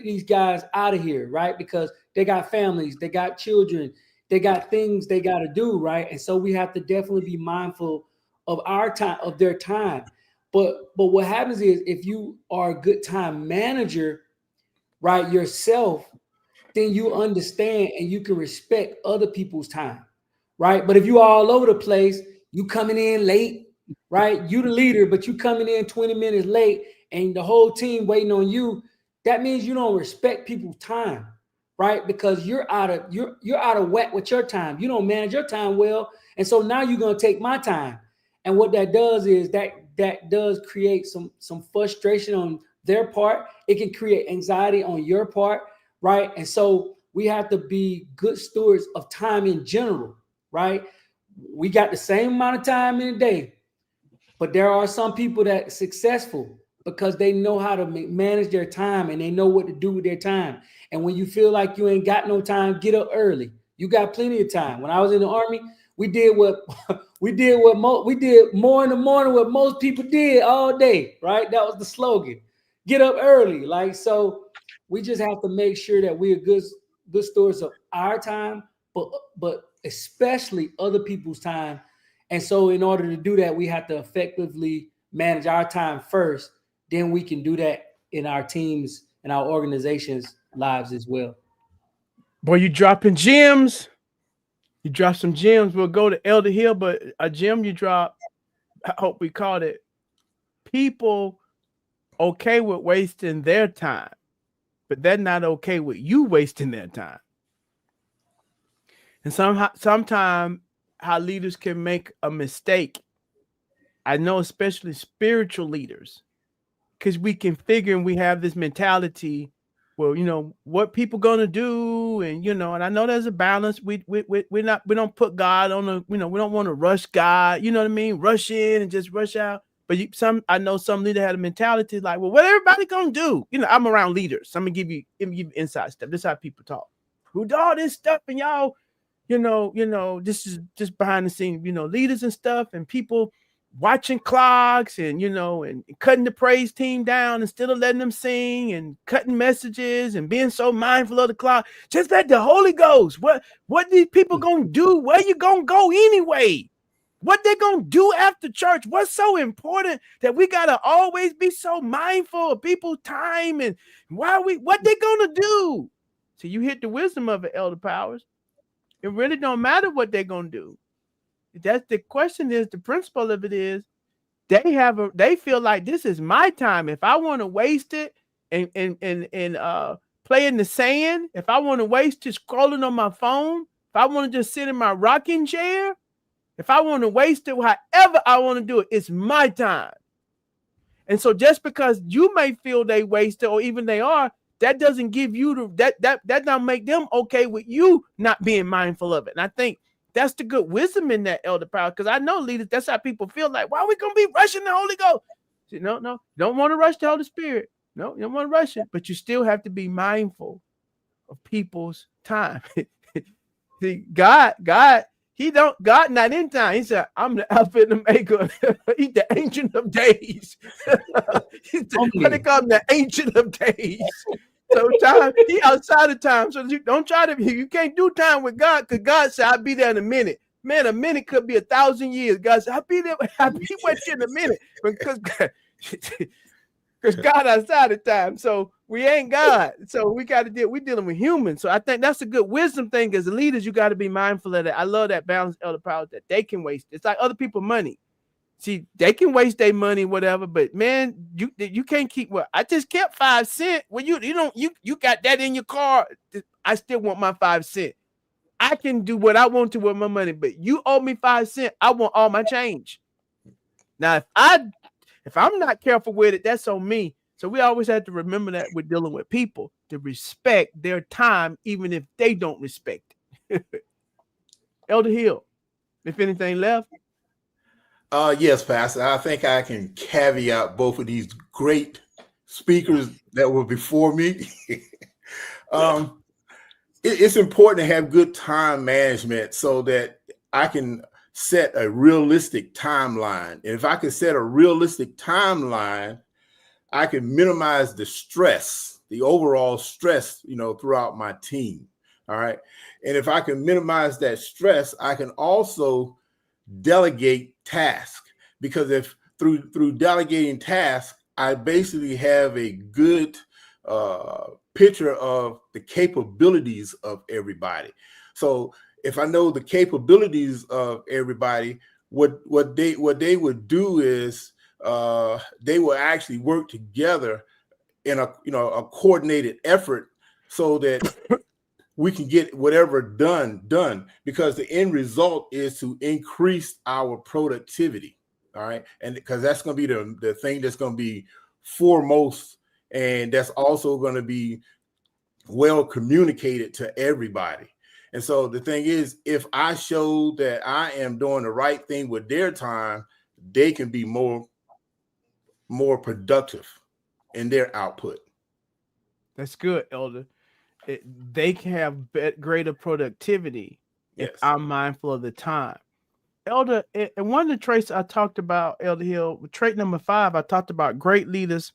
these guys out of here, right? Because they got families, they got children, they got things they gotta do, right? And so we have to definitely be mindful of our time, of their time. But what happens is if you are a good time manager, right, yourself, then you understand and you can respect other people's time, right? But if you are all over the place, you coming in late, right? You the leader, but you coming in 20 minutes late and the whole team waiting on you, that means you don't respect people's time, right? Because you're out of whack with your time. You don't manage your time well. And so now you're gonna take my time. And what that does is that does create some frustration on their part. It can create anxiety on your part, right? And so we have to be good stewards of time in general, right? We got the same amount of time in a day, but there are some people that are successful because they know how to manage their time and they know what to do with their time. And when you feel like you ain't got no time, get up early. You got plenty of time. When I was in the Army, we did we did more in the morning what most people did all day, right? That was the slogan. Get up early. Like, so we just have to make sure that we are good stewards of our time, but especially other people's time. And so in order to do that, we have to effectively manage our time first. Then we can do that in our teams and our organizations' lives as well. Boy, you dropping gems. You drop some gems. We'll go to Elder Hill, but a gem you drop, I hope we caught it. People okay with wasting their time, but they're not okay with you wasting their time. And sometimes how leaders can make a mistake. I know, especially spiritual leaders, because we can figure and we have this mentality. Well, what people gonna do, and and I know there's a balance. We don't put God on the, we don't want to rush God. You know what I mean? Rush in and just rush out. But I know some leader had a mentality like, well, what everybody gonna do? I'm around leaders. So I'm gonna give you inside stuff. This is how people talk. Who do all this stuff, and y'all, this is just behind the scenes, leaders and stuff, and people watching clocks and and cutting the praise team down instead of letting them sing, and cutting messages and being so mindful of the clock. Just let the Holy Ghost. What these people gonna do? Where you gonna go anyway? What they gonna do after church? What's so important that we gotta always be so mindful of people's time, and what they gonna do? So you hit the wisdom of it, Elder Powers. It really don't matter what they're gonna do. That's the question. Is the principle of it is they feel like this is my time. If I want to waste it and play in the sand, if I want to waste it scrolling on my phone, if I want to just sit in my rocking chair, if I want to waste it however I want to do it, it's my time. And so just because you may feel they wasted or even they are, that doesn't give you that don't make them okay with you not being mindful of it. And I think that's the good wisdom in that, Elder Power, because I know leaders, that's how people feel like, why are we gonna be rushing the Holy Ghost? No, don't want to rush the Holy Spirit. No, you don't want to rush it, but you still have to be mindful of people's time. See, God not in time. He said, I'm the Alpha and the Omega. He's the Ancient of Days. What they call him, the Ancient of Days. So time, he outside of time. So you don't try to, you can't do time with God, because God said, I'll be there in a minute. Man, a minute could be 1,000 years. God said, I'll be there. I'll be with you in a minute. Because God outside of time. So we ain't God. So we're dealing with humans. So I think that's a good wisdom thing. As leaders, you got to be mindful of that. I love that balance, Elder Power, that they can waste. It's like other people money. See, they can waste their money, whatever, but man, you can't keep I just kept 5 cents. Well, you got that in your car. I still want my 5 cents. I can do what I want to with my money, but you owe me 5 cents. I want all my change. Now, if I'm not careful with it, that's on me. So we always have to remember that we're dealing with people, to respect their time, even if they don't respect it. Elder Hill, if anything left. Yes, Pastor. I think I can caveat both of these great speakers that were before me. um, it's important to have good time management so that I can set a realistic timeline. And if I can set a realistic timeline, I can minimize the stress, the overall stress, throughout my team. All right. And if I can minimize that stress, I can also delegate tasks, because if through delegating tasks, I basically have a good picture of the capabilities of everybody. So if I know the capabilities of everybody, what they would do is they will actually work together in a coordinated effort so that we can get whatever done, because the end result is to increase our productivity. All right. And because that's going to be the thing that's going to be foremost, and that's also going to be well communicated to everybody. And so the thing is, if I show that I am doing the right thing with their time, they can be more productive in their output. That's good, Elder. They can have greater productivity if Yes. I'm mindful of the time. Elder, and one of the traits I talked about, Elder Hill, trait number 5, I talked about great leaders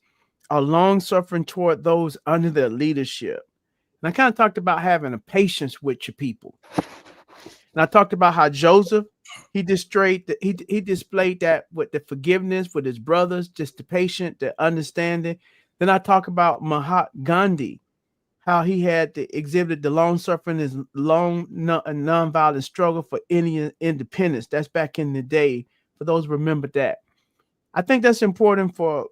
are long suffering toward those under their leadership. And I kind of talked about having a patience with your people. And I talked about how Joseph, he displayed that with the forgiveness with his brothers, just the patient, the understanding. Then I talk about Mahatma Gandhi, how he had exhibited the long suffering, his long nonviolent struggle for Indian independence. That's back in the day. For those who remember that, I think that's important for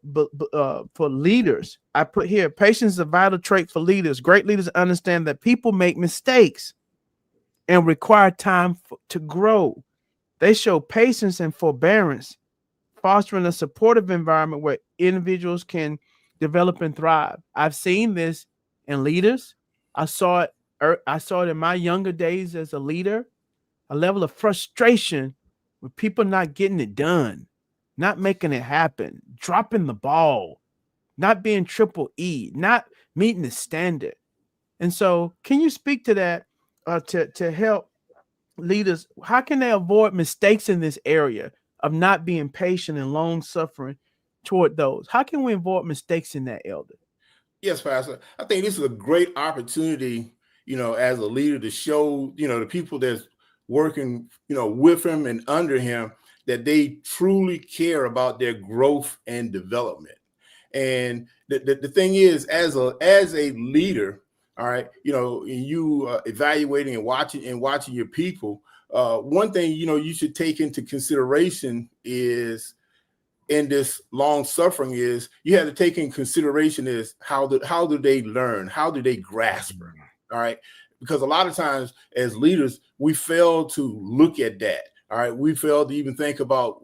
leaders. I put here, patience is a vital trait for leaders. Great leaders understand that people make mistakes and require time to grow. They show patience and forbearance, fostering a supportive environment where individuals can develop and thrive. I've seen this in leaders. I saw it in my younger days as a leader, a level of frustration with people not getting it done, not making it happen, dropping the ball, not being triple E, not meeting the standard. And so, can you speak to that to help leaders? How can they avoid mistakes in this area of not being patient and long suffering toward those? How can we avoid mistakes in that, Elder? Yes, Pastor. I think this is a great opportunity, as a leader, to show, the people that's working, with him and under him, that they truly care about their growth and development. And the thing is, as a leader, all right, and you evaluating and watching your people, one thing, you should take into consideration is, in this long suffering, is you have to take in consideration is how do they learn, how do they grasp her. All right, because a lot of times as leaders we fail to look at that. All right, we fail to even think about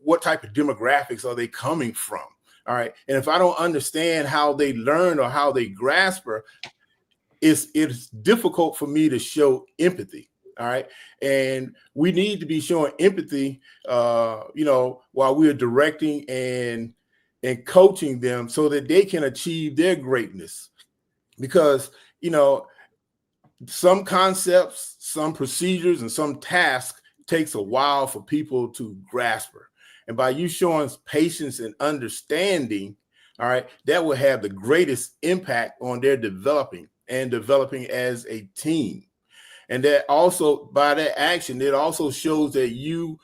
what type of demographics are they coming from. All right, and if I don't understand how they learn or how they grasp her, it's difficult for me to show empathy. All right. And we need to be showing empathy, while we're directing and coaching them so that they can achieve their greatness. Because, some concepts, some procedures, and some tasks takes a while for people to grasp her. And by you showing patience and understanding, all right, that will have the greatest impact on their developing as a team. And that also, by that action, it also shows that you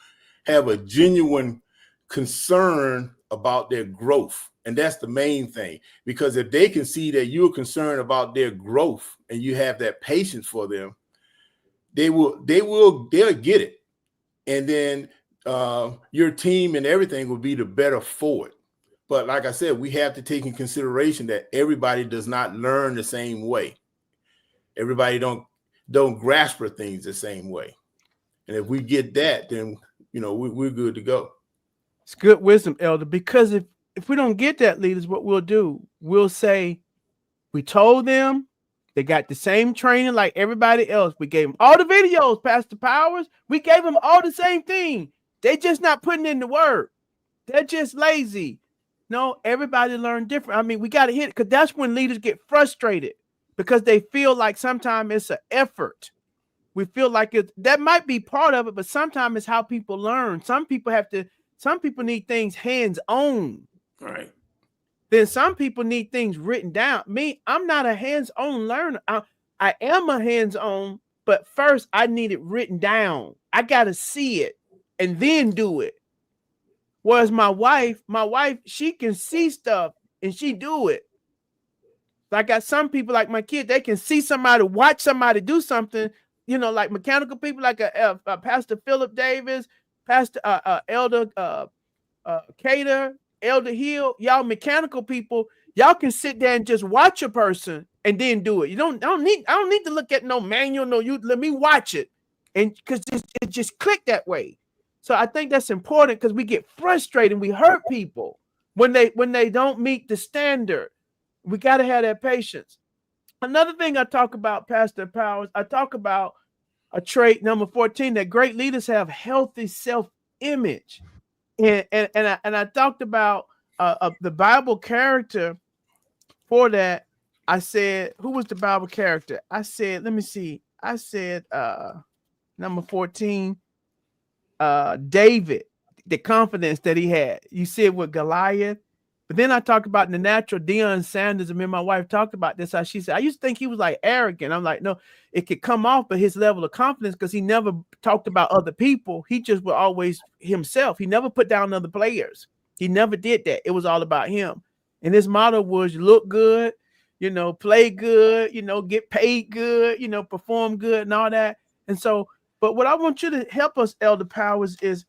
have a genuine concern about their growth. And that's the main thing, because if they can see that you're concerned about their growth and you have that patience for them, they'll get it. And then your team and everything will be the better for it. But like I said, we have to take in consideration that everybody does not learn the same way. Everybody don't grasp for things the same way. And if we get that, then we're good to go. It's good wisdom, Elder, because if we don't get that, leaders, what we'll do, we'll say, we told them they got the same training like everybody else. We gave them all the videos, Pastor Powers. We gave them all the same thing. They're just not putting in the work. They're just lazy. No, everybody learn different. I mean, we got to hit it, because that's when leaders get frustrated, because they feel like sometimes it's an effort. We feel like that might be part of it, but sometimes it's how people learn. Some people need things hands-on. Right. Then some people need things written down. Me, I'm not a hands-on learner. I am a hands-on, but first I need it written down. I got to see it and then do it. Whereas my wife, she can see stuff and she do it. I got some people like my kid, they can see somebody, watch somebody do something, like mechanical people, like Pastor Philip Davis, Pastor Elder Cater, Elder Hill, y'all mechanical people, y'all can sit there and just watch a person and then do it. I don't need to look at no manual, let me watch it. And because it just clicked that way. So I think that's important, because we get frustrated and we hurt people when they don't meet the standard. We got to have that patience. Another thing I talk about, Pastor Powers, I talk about a trait, number 14, that great leaders have healthy self-image. And I talked about the Bible character for that. I said, who was the Bible character? I said, let me see. I said number 14, David, the confidence that he had. You see it with Goliath. But then I talked about the natural Deion Sanders, and me and my wife talked about this. How she said, I used to think he was like arrogant. I'm like, no, it could come off, but his level of confidence, because he never talked about other people. He just was always himself. He never put down other players. He never did that. It was all about him. And his motto was look good, play good, get paid good, perform good and all that. And so, but what I want you to help us, Elder Powers, is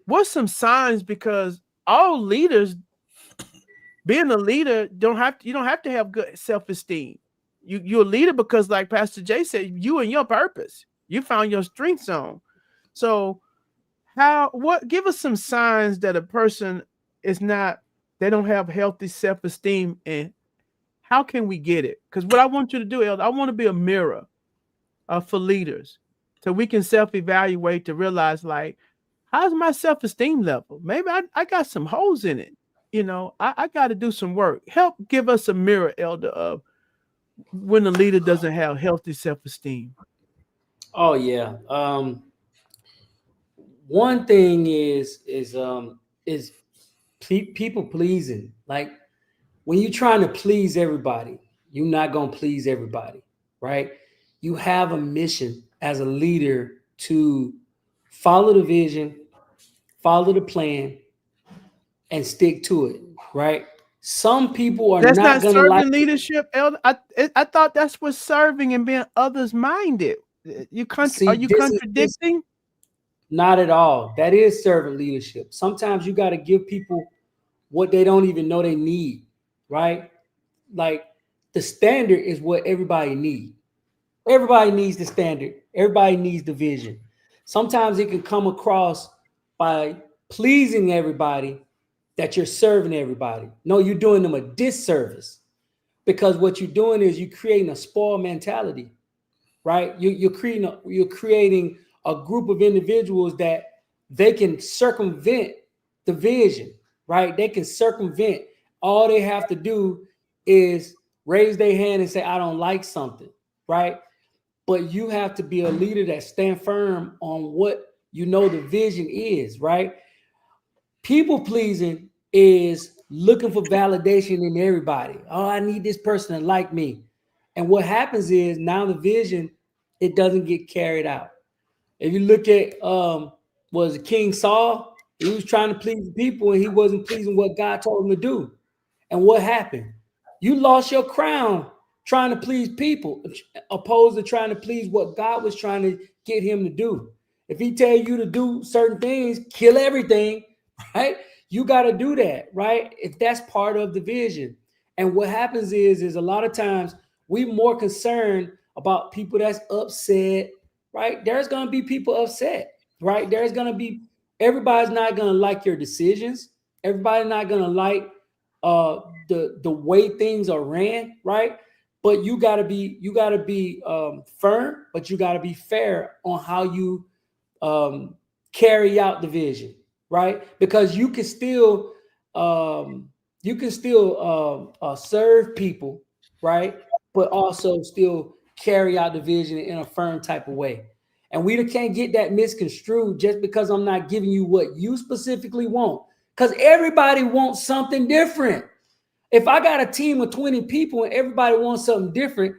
what's some signs, because all leaders, being a leader, you don't have to have good self-esteem. You're a leader because, like Pastor Jay said, you and your purpose, you found your strength zone. So give us some signs that a person they don't have healthy self-esteem, and how can we get it? Because what I want you to do, Elder, I want to be a mirror for leaders, so we can self-evaluate to realize, like, how's my self-esteem level? Maybe I got some holes in it. I got to do some work. Help give us a mirror, Elder, of when a leader doesn't have healthy self-esteem. Oh yeah. One thing is people pleasing. Like, when you're trying to please everybody, you're not going to please everybody, right? You have a mission as a leader to follow the vision, follow the plan, and stick to it, right? Some people are That's not not going to serving like leadership, Elder. I thought that's what serving and being others minded. Are you contradicting? Not at all. That is servant leadership. Sometimes you got to give people what they don't even know they need, right? Like, the standard is what everybody needs. Everybody needs the standard. Everybody needs the vision. Sometimes it can come across by pleasing everybody that you're serving everybody. No, you're doing them a disservice, because what you're doing is you're creating a spoiled mentality, right? You're creating a group of individuals that they can circumvent the vision, right? They can circumvent. All they have to do is raise their hand and say, I don't like something, right? But you have to be a leader that stand firm on what the vision is, right? People pleasing is looking for validation in everybody. Oh, I need this person to like me. And what happens is, now the vision, it doesn't get carried out. If you look at was it King Saul? He was trying to please the people, and he wasn't pleasing what God told him to do. And what happened? You lost your crown trying to please people, opposed to trying to please what God was trying to get him to do. If he tell you to do certain things, kill everything, right? You got to do that, right? If that's part of the vision. And what happens is a lot of times we more concerned about people that's upset, right? There's going to be people upset, right? Everybody's not going to like your decisions. Everybody's not going to like the way things are ran, right? But you gotta be firm, but you gotta be fair on how you carry out the vision, right? Because you can still serve people, right? But also still carry out the vision in a firm type of way. And we can't get that misconstrued just because I'm not giving you what you specifically want. Because everybody wants something different. If I got a team of 20 people and everybody wants something different,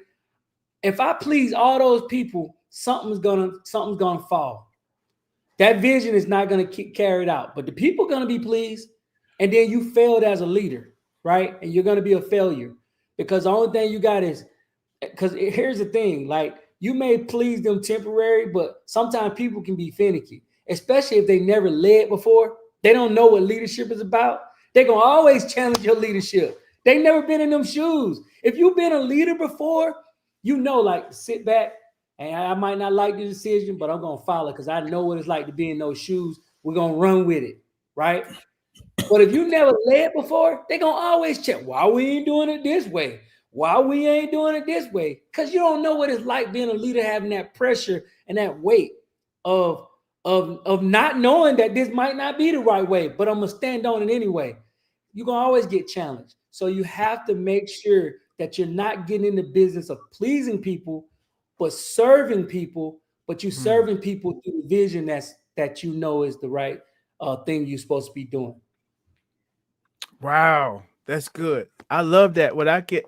if I please all those people, something's gonna fall. That vision is not gonna get carried out, but the people are gonna be pleased, and then you failed as a leader, right? And you're gonna be a failure because the only thing you got is, because here's the thing, like you may please them temporary, but sometimes people can be finicky, especially if they never led before. They don't know what leadership is about. They're gonna always challenge your leadership. They never been in them shoes. If you've been a leader before, you know, like sit back and I might not like the decision, but I'm gonna follow because I know what it's like to be in those shoes. We're gonna run with it, right? But if you never led before, they're gonna always check why we ain't doing it this way. Why we ain't doing it this way? Because you don't know what it's like being a leader, having that pressure and that weight of not knowing that this might not be the right way, but I'm gonna stand on it anyway. You're gonna always get challenged. So you have to make sure that you're not getting in the business of pleasing people, but serving people, but you serving people through the vision that you know is the right thing you're supposed to be doing. Wow, that's good. I love that. What I get,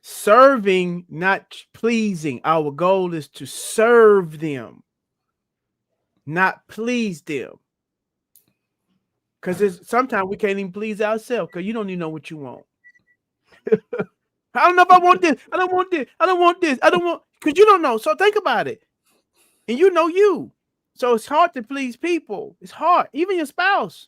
serving, not pleasing. Our goal is to serve them, not please them. Because sometimes we can't even please ourselves because you don't even know what you want. I don't know if I want this. I don't want this. I don't want this. I don't want, because you don't know. So think about it. And you know you. So it's hard to please people. It's hard. Even your spouse.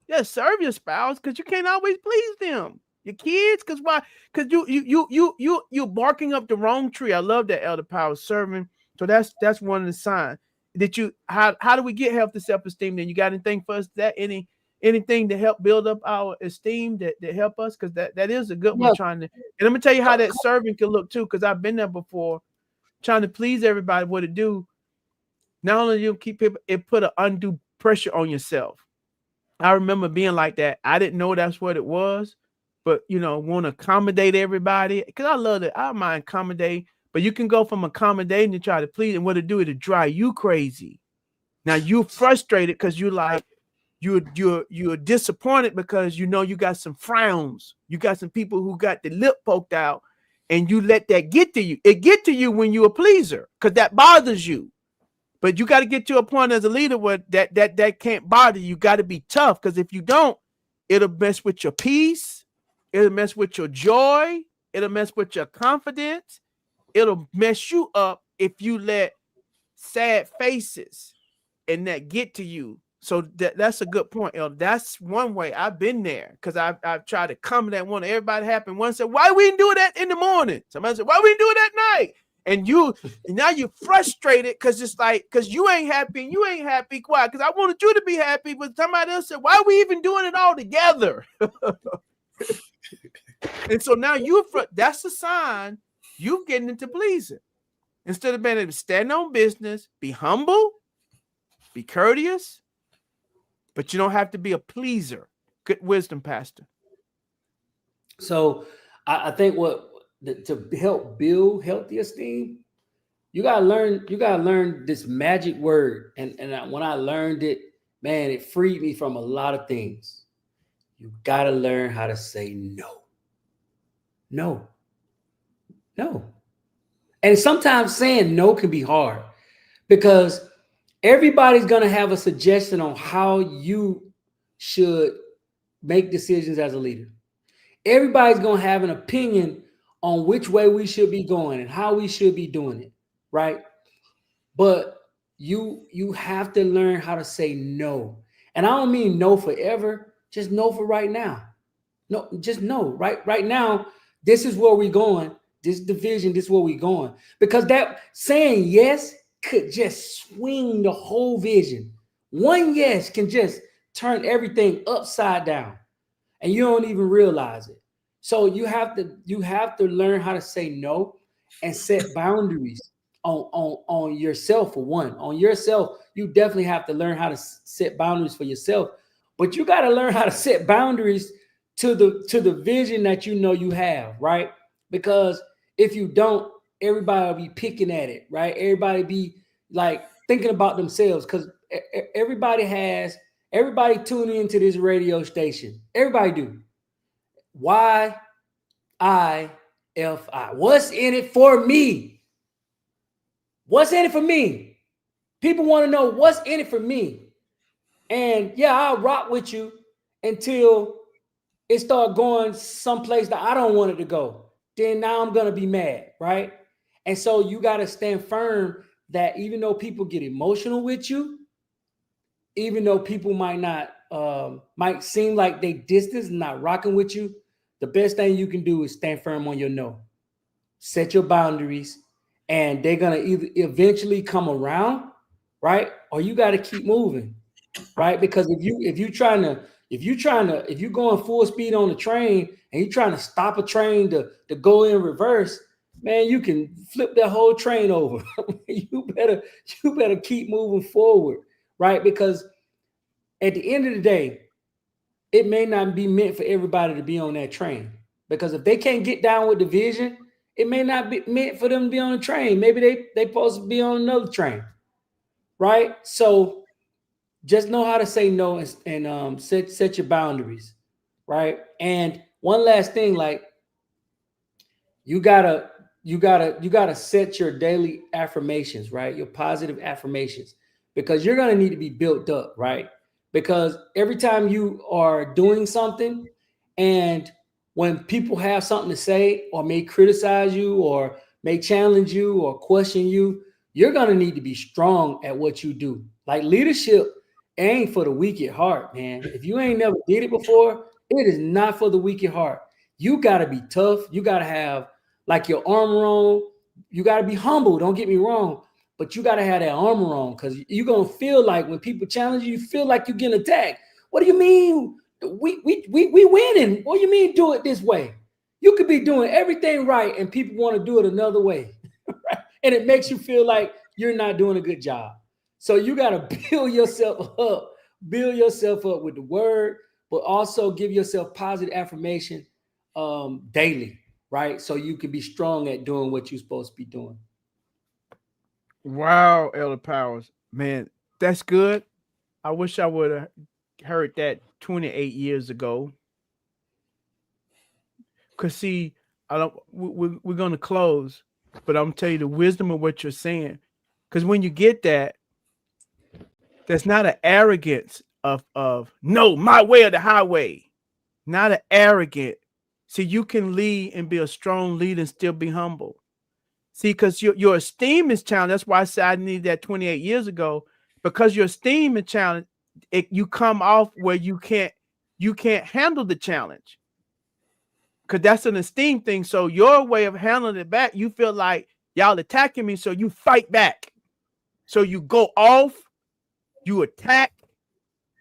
Yeah, serve your spouse because you can't always please them. Your kids, because why? Because you're barking up the wrong tree. I love that, Elder Power, serving. So that's one of the signs that you. How do we get healthy self-esteem? Then you got anything for us? That anything to help build up our esteem that help us? Because that is a good one. Trying to, and I'm gonna tell you how that serving can look too. Because I've been there before, trying to please everybody. What it do? Not only you keep people, it put an undue pressure on yourself. I remember being like that. I didn't know that's what it was, but want to accommodate everybody because I love it. I don't mind accommodate, but you can go from accommodating to try to please, and what it do, it'll drive you crazy. Now you frustrated because you're disappointed because you got some frowns, you got some people who got the lip poked out, and you let that get to you. It get to you when you're a pleaser because that bothers you. But you got to get to a point as a leader where that can't bother you. You got to be tough because if you don't, it'll mess with your peace. It'll mess with your joy. It'll mess with your confidence. It'll mess you up if you let sad faces and that get to you. So that's a good point, Elder. That's one way I've been there because I've tried to accommodate, want everybody happy. One said, "Why we didn't do that in the morning?" Somebody said, "Why we didn't do it at night?" And now you're frustrated because it's like, because you ain't happy and you ain't happy. Why? Because I wanted you to be happy, but somebody else said, "Why are we even doing it all together?" And so now that's a sign you're getting into pleasing. Instead of being able to stand on business, be humble, be courteous, but you don't have to be a pleaser. Good wisdom, Pastor. So I think to help build healthy esteem, you gotta learn this magic word. And when I learned it, man, it freed me from a lot of things. You gotta learn how to say no. No. No. And sometimes saying no can be hard because everybody's gonna have a suggestion on how you should make decisions as a leader. Everybody's gonna have an opinion on which way we should be going and how we should be doing it, right? But you have to learn how to say no. And I don't mean no forever, just no for right now. No, just no. Right now, this is where we're going. This division, this is where we're going. Because that saying yes could just swing the whole vision. One yes can just turn everything upside down. And you don't even realize it. So you have to learn how to say no and set boundaries on yourself. For one, on yourself, you definitely have to learn how to set boundaries for yourself. But you got to learn how to set boundaries to the vision that you know you have, right? Because if you don't, everybody will be picking at it, right? Everybody be like thinking about themselves, because everybody tuning into this radio station. Everybody do. YIFI. What's in it for me? What's in it for me? People want to know what's in it for me. And yeah, I'll rock with you until it start going someplace that I don't want it to go. Then now I'm going to be mad, right? And so you got to stand firm that even though people get emotional with you, even though people might seem like they distance and not rocking with you, the best thing you can do is stand firm on your no. Set your boundaries, and they're going to either eventually come around, right? Or you got to keep moving, right? Because if you're going full speed on the train and you're trying to stop a train to go in reverse, man, you can flip that whole train over. you better keep moving forward, right? Because at the end of the day, it may not be meant for everybody to be on that train. Because if they can't get down with the vision, it may not be meant for them to be on the train. Maybe they supposed to be on another train, right? So just know how to say no and set your boundaries, right? And one last thing, like you gotta set your daily affirmations, right? Your positive affirmations, because you're gonna need to be built up, right? Because every time you are doing something, and when people have something to say or may criticize you or may challenge you or question you, you're gonna need to be strong at what you do. Like leadership ain't for the weak at heart, man. If you ain't never did it before, it is not for the weak at heart. You got to be tough. You got to have like your armor on. You got to be humble. Don't get me wrong, but you got to have that armor on, because you're going to feel like when people challenge you, you feel like you're getting attacked. What do you mean? We winning. What do you mean do it this way? You could be doing everything right and people want to do it another way. Right? And it makes you feel like you're not doing a good job. So you got to build yourself up with the word, but also give yourself positive affirmation daily, right? So you can be strong at doing what you're supposed to be doing. Wow, Elder Powers. Man, that's good. I wish I would have heard that 28 years ago. Because, see, we're going to close, but I'm going to tell you the wisdom of what you're saying. Because when you get that, there's not an arrogance of no, my way or the highway. Not an arrogant. See, you can lead and be a strong leader and still be humble. See, because your esteem is challenged. That's why I said I needed that 28 years ago. Because your esteem is challenged, you come off where you can't handle the challenge. Because that's an esteem thing. So your way of handling it back, you feel like y'all attacking me, so you fight back. So you go off, you attack,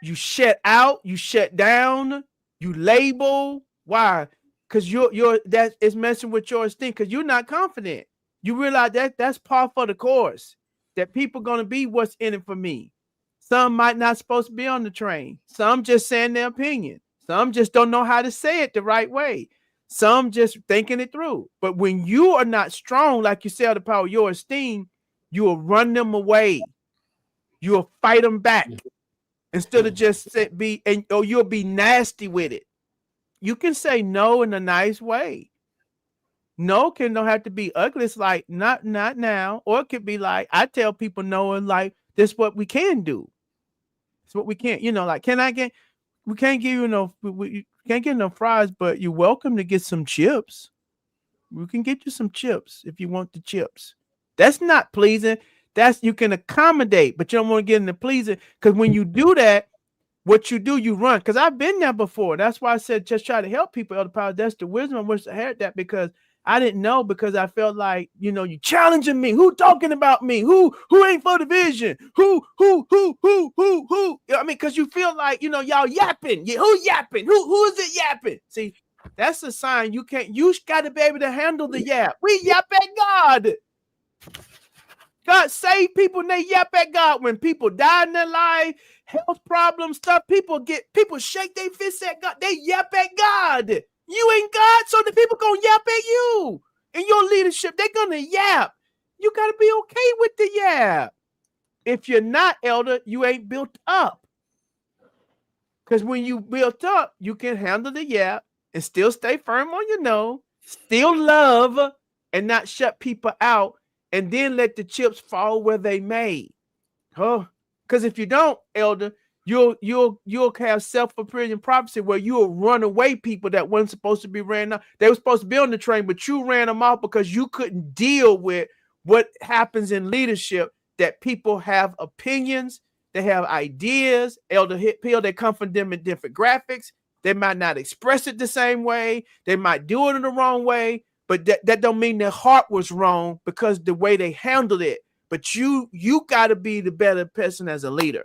you shut out, you shut down, you label. Why? Because that is messing with your esteem, because you're not confident. You realize that's par for the course. That people gonna be what's in it for me. Some might not supposed to be on the train. Some just saying their opinion. Some just don't know how to say it the right way. Some just thinking it through. But when you are not strong, like you said, the power of your esteem, you will run them away. You will fight them back instead of just you'll be nasty with it. You can say no in a nice way. No don't have to be ugly. It's like not now, or it could be like I tell people no, and like this is what we can do. It's what we can't. Like can I get? We can't give you we can't get no fries, but you're welcome to get some chips. We can get you some chips if you want the chips. That's not pleasing. That's you can accommodate, but you don't want to get into pleasing, because when you do that, what you do, you run. Because I've been there before. That's why I said just try to help people. Elder Power, that's the wisdom. I wish I had that, because I didn't know, because I felt like, you challenging me. Who talking about me? Who ain't for the vision? Who? I mean, because you feel like, y'all yapping. Yeah, who yapping? Who is it yapping? See, that's a sign you got to be able to handle the yap. We yap at God. God save people and they yap at God. When people die in their life, health problems, stuff, people shake their fists at God. They yap at God. You ain't God, so the people gonna yap at you. In your leadership, they're gonna yap. You gotta be okay with the yap. If you're not, elder, you ain't built up. Because when you built up, you can handle the yap and still stay firm on your no, still love and not shut people out, and then let the chips fall where they may. Huh? Because if you don't, elder, you'll have self-fulfilling prophecy where you'll run away people that weren't supposed to be ran off. They were supposed to be on the train, but you ran them off because you couldn't deal with what happens in leadership, that people have opinions, they have ideas. Elder Hill, they come from them in different graphics. They might not express it the same way. They might do it in the wrong way, but that don't mean their heart was wrong because the way they handled it. But you got to be the better person as a leader.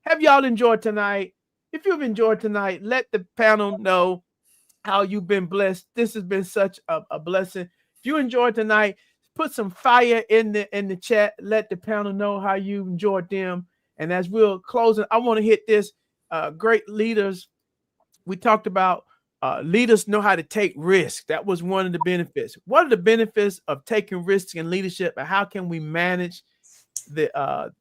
Have y'all enjoyed tonight? If you've enjoyed tonight, let the panel know how you've been blessed. This has been such a blessing. If you enjoyed tonight, put some fire in the chat. Let the panel know how you enjoyed them. And as we're closing, I want to hit this. Great leaders. We talked about leaders know how to take risks. That was one of the benefits. What are the benefits of taking risks in leadership, and how can we manage the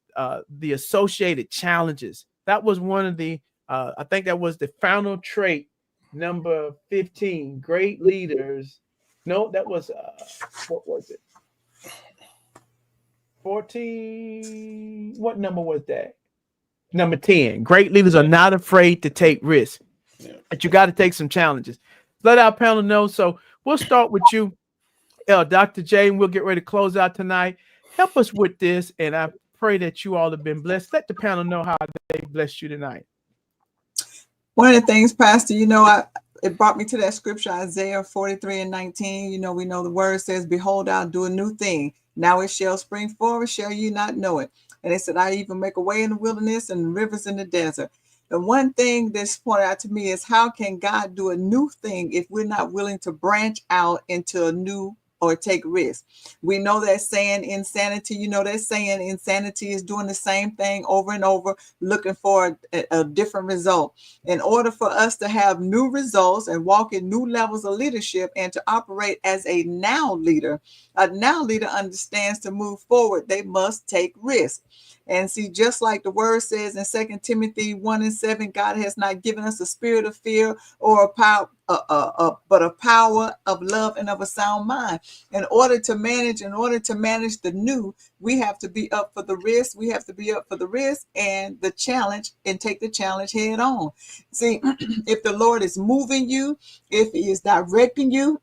associated challenges? That was one of the, I think that was the final trait, number 15. Great leaders. No, that was, what was it? 14. What number was that? Number 10. Great leaders are not afraid to take risks. But you got to take some challenges. Let our panel know. So we'll start with you, Dr. J, and we'll get ready to close out tonight. Help us with this, and I pray that you all have been blessed. Let the panel know how they blessed you tonight. One of the things, Pastor, it brought me to that scripture, Isaiah 43:19. We know the word says, behold, I'll do a new thing. Now it shall spring forward, shall you not know it? And it said, I even make a way in the wilderness and rivers in the desert. The one thing that's pointed out to me is, how can God do a new thing if we're not willing to branch out into a new or take risks? We know that saying insanity, that saying insanity is doing the same thing over and over, looking for a different result. In order for us to have new results and walk in new levels of leadership and to operate as a now leader understands to move forward, they must take risks. And see, just like the word says in 2 Timothy 1:7, God has not given us a spirit of fear or a power, but a power of love and of a sound mind. In order to manage the new, we have to be up for the risk. We have to be up for the risk and the challenge, and take the challenge head on. See, if the Lord is moving you, if He is directing you,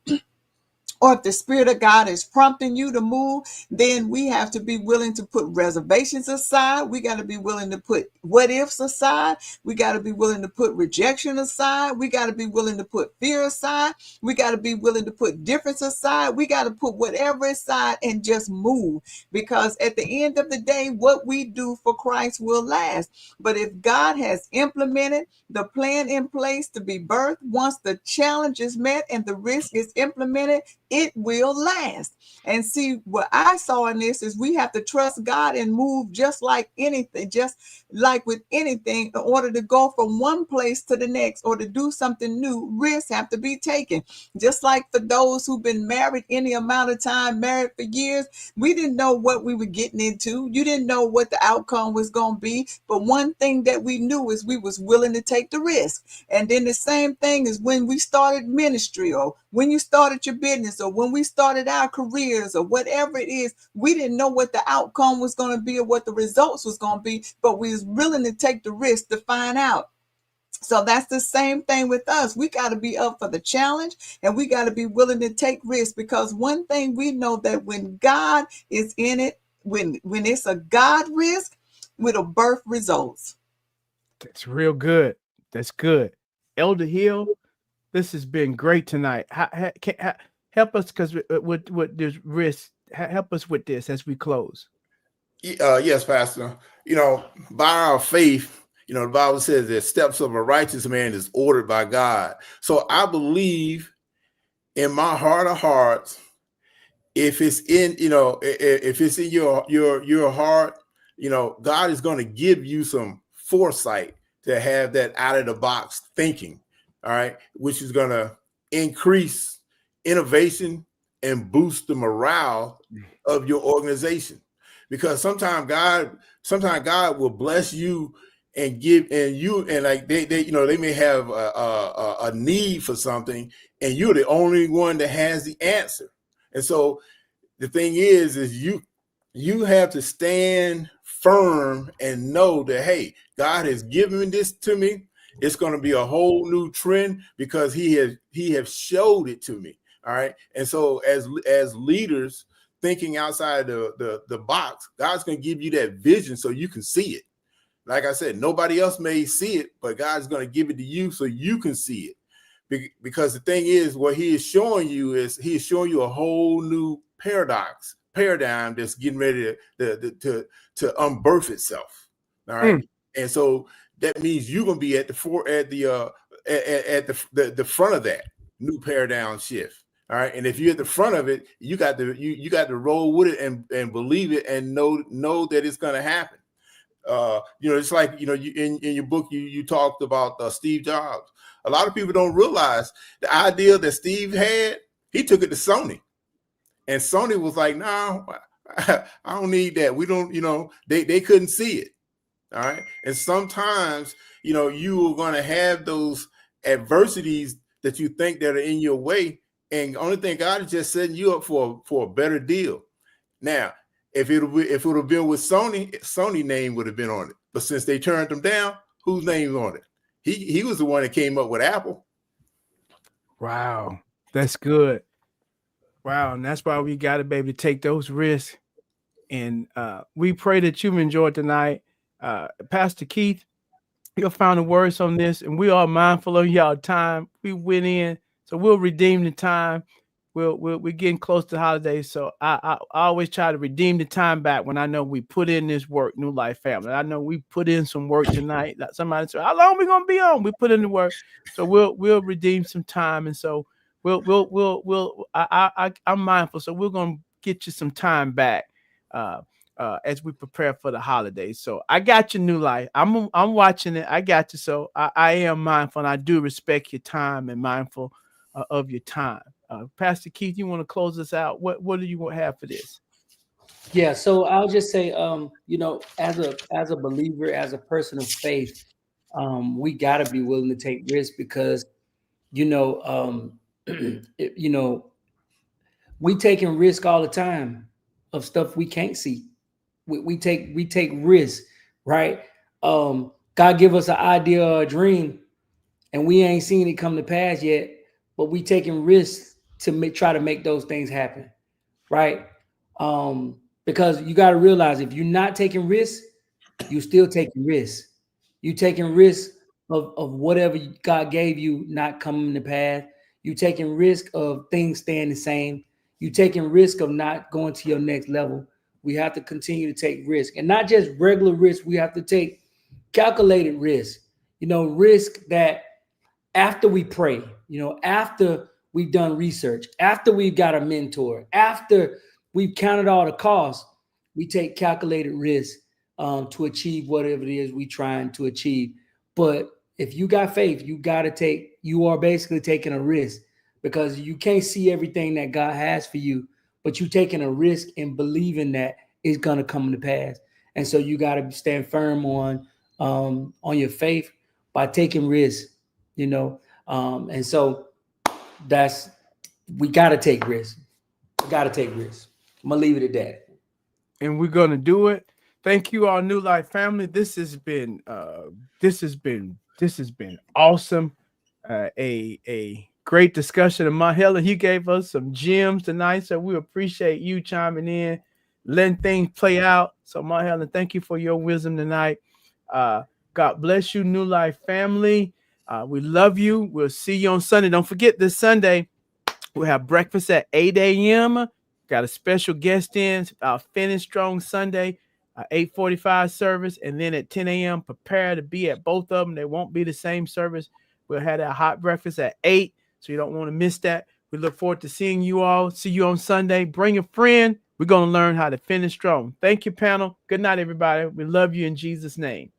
or if the Spirit of God is prompting you to move, then we have to be willing to put reservations aside. We got to be willing to put what ifs aside. We got to be willing to put rejection aside. We got to be willing to put fear aside. We got to be willing to put difference aside. We got to put whatever aside and just move. Because at the end of the day, what we do for Christ will last. But if God has implemented the plan in place to be birthed, once the challenge is met and the risk is implemented, it will last. And see, what I saw in this is we have to trust God and move just like anything, just like with anything. In order to go from one place to the next or to do something new, risks have to be taken. Just like for those who've been married any amount of time, married for years, we didn't know what we were getting into. You didn't know what the outcome was going to be. But one thing that we knew is we was willing to take the risk. And then the same thing is when we started ministry, or when you started your business, or when we started our careers, or whatever it is, we didn't know what the outcome was going to be or what the results was going to be, but we was willing to take the risk to find out. So that's the same thing with us. We got to be up for the challenge, and we got to be willing to take risks, because one thing we know, that when God is in it, when it's a God risk, it'll birth results. That's real good. That's good. Elder Hill, this has been great tonight. Help us, because with this risk, help us with this as we close. Yes, Pastor. By our faith, the Bible says the steps of a righteous man is ordered by God. So I believe in my heart of hearts if it's in, if it's in your heart, God is going to give you some foresight to have that out of the box thinking, all right, which is going to increase innovation and boost the morale of your organization. Because sometimes God will bless you and give, and like they may have a need for something, and you're the only one that has the answer. And so the thing is you have to stand firm and know that, hey, God has given this to me. It's going to be a whole new trend because he has showed it to me. All right. And so as leaders thinking outside the box, God's going to give you that vision so you can see it. Like I said, nobody else may see it, but God's going to give it to you so you can see it. Because the thing is, what he is showing you a whole new paradigm that's getting ready to unbirth itself. All right. And so that means you're going to be at the front of that new paradigm shift. All right. And if you're at the front of it, you got to roll with it and believe it and know that it's going to happen. It's like, you in your book, you talked about Steve Jobs. A lot of people don't realize the idea that Steve had, he took it to Sony. And Sony was like, no, I don't need that. We don't, they couldn't see it. All right. And sometimes, you are going to have those adversities that you think that are in your way. And the only thing, God is just setting you up for a better deal. Now, if it would have been with Sony name would have been on it. But since they turned them down, whose name's on it? He was the one that came up with Apple. Wow, that's good. Wow, and that's why we got to be able to take those risks. And we pray that you've enjoyed tonight. Pastor Keith, your final words on this, and we are mindful of y'all time. We went in, so we'll redeem the time. We're getting close to the holidays, so I always try to redeem the time back when I know we put in this work. New Life family, I know we put in some work tonight. Somebody said, "How long we gonna be on?" We put in the work, so we'll redeem some time, and so I'm mindful, so we're gonna get you some time back as we prepare for the holidays. So I got you, New Life. I'm watching it. I got you. So I am mindful, and I do respect your time and mindful of your time. Pastor Keith, you want to close us out? What do you have for this? Yeah, so I'll just say, as a believer, as a person of faith, we got to be willing to take risks because, we taking risk all the time of stuff we can't see. We take risks, right? God give us an idea or a dream, and we ain't seen it come to pass yet, but we taking risks to try to make those things happen, right? Because you got to realize if you're not taking risks, you still taking risks. You taking risks of whatever God gave you not coming to pass. You taking risk of things staying the same. You taking risk of not going to your next level. We have to continue to take risk, and not just regular risk. We have to take calculated risk. Risk that after we pray, after we've done research, after we've got a mentor, after we've counted all the costs, we take calculated risks to achieve whatever it is we're trying to achieve. But if you got faith, you are basically taking a risk because you can't see everything that God has for you, but you're taking a risk and believing that it's going to come to pass. And so you got to stand firm on your faith by taking risks, and so we got to take risks. We got to take risks. I'm going to leave it at that. And we're going to do it. Thank you, our New Life family. This has been awesome. A great discussion of Helen. He gave us some gems tonight, so we appreciate you chiming in, letting things play out. So Helen, thank you for your wisdom tonight. God bless you, New Life family. We love you. We'll see you on Sunday. Don't forget this Sunday, we'll have breakfast at 8 a.m. Got a special guest in, Finish Strong Sunday, 8:45 service. And then at 10 a.m., prepare to be at both of them. They won't be the same service. We'll have that hot breakfast at 8, so you don't want to miss that. We look forward to seeing you all. See you on Sunday. Bring a friend. We're going to learn how to finish strong. Thank you, panel. Good night, everybody. We love you in Jesus' name.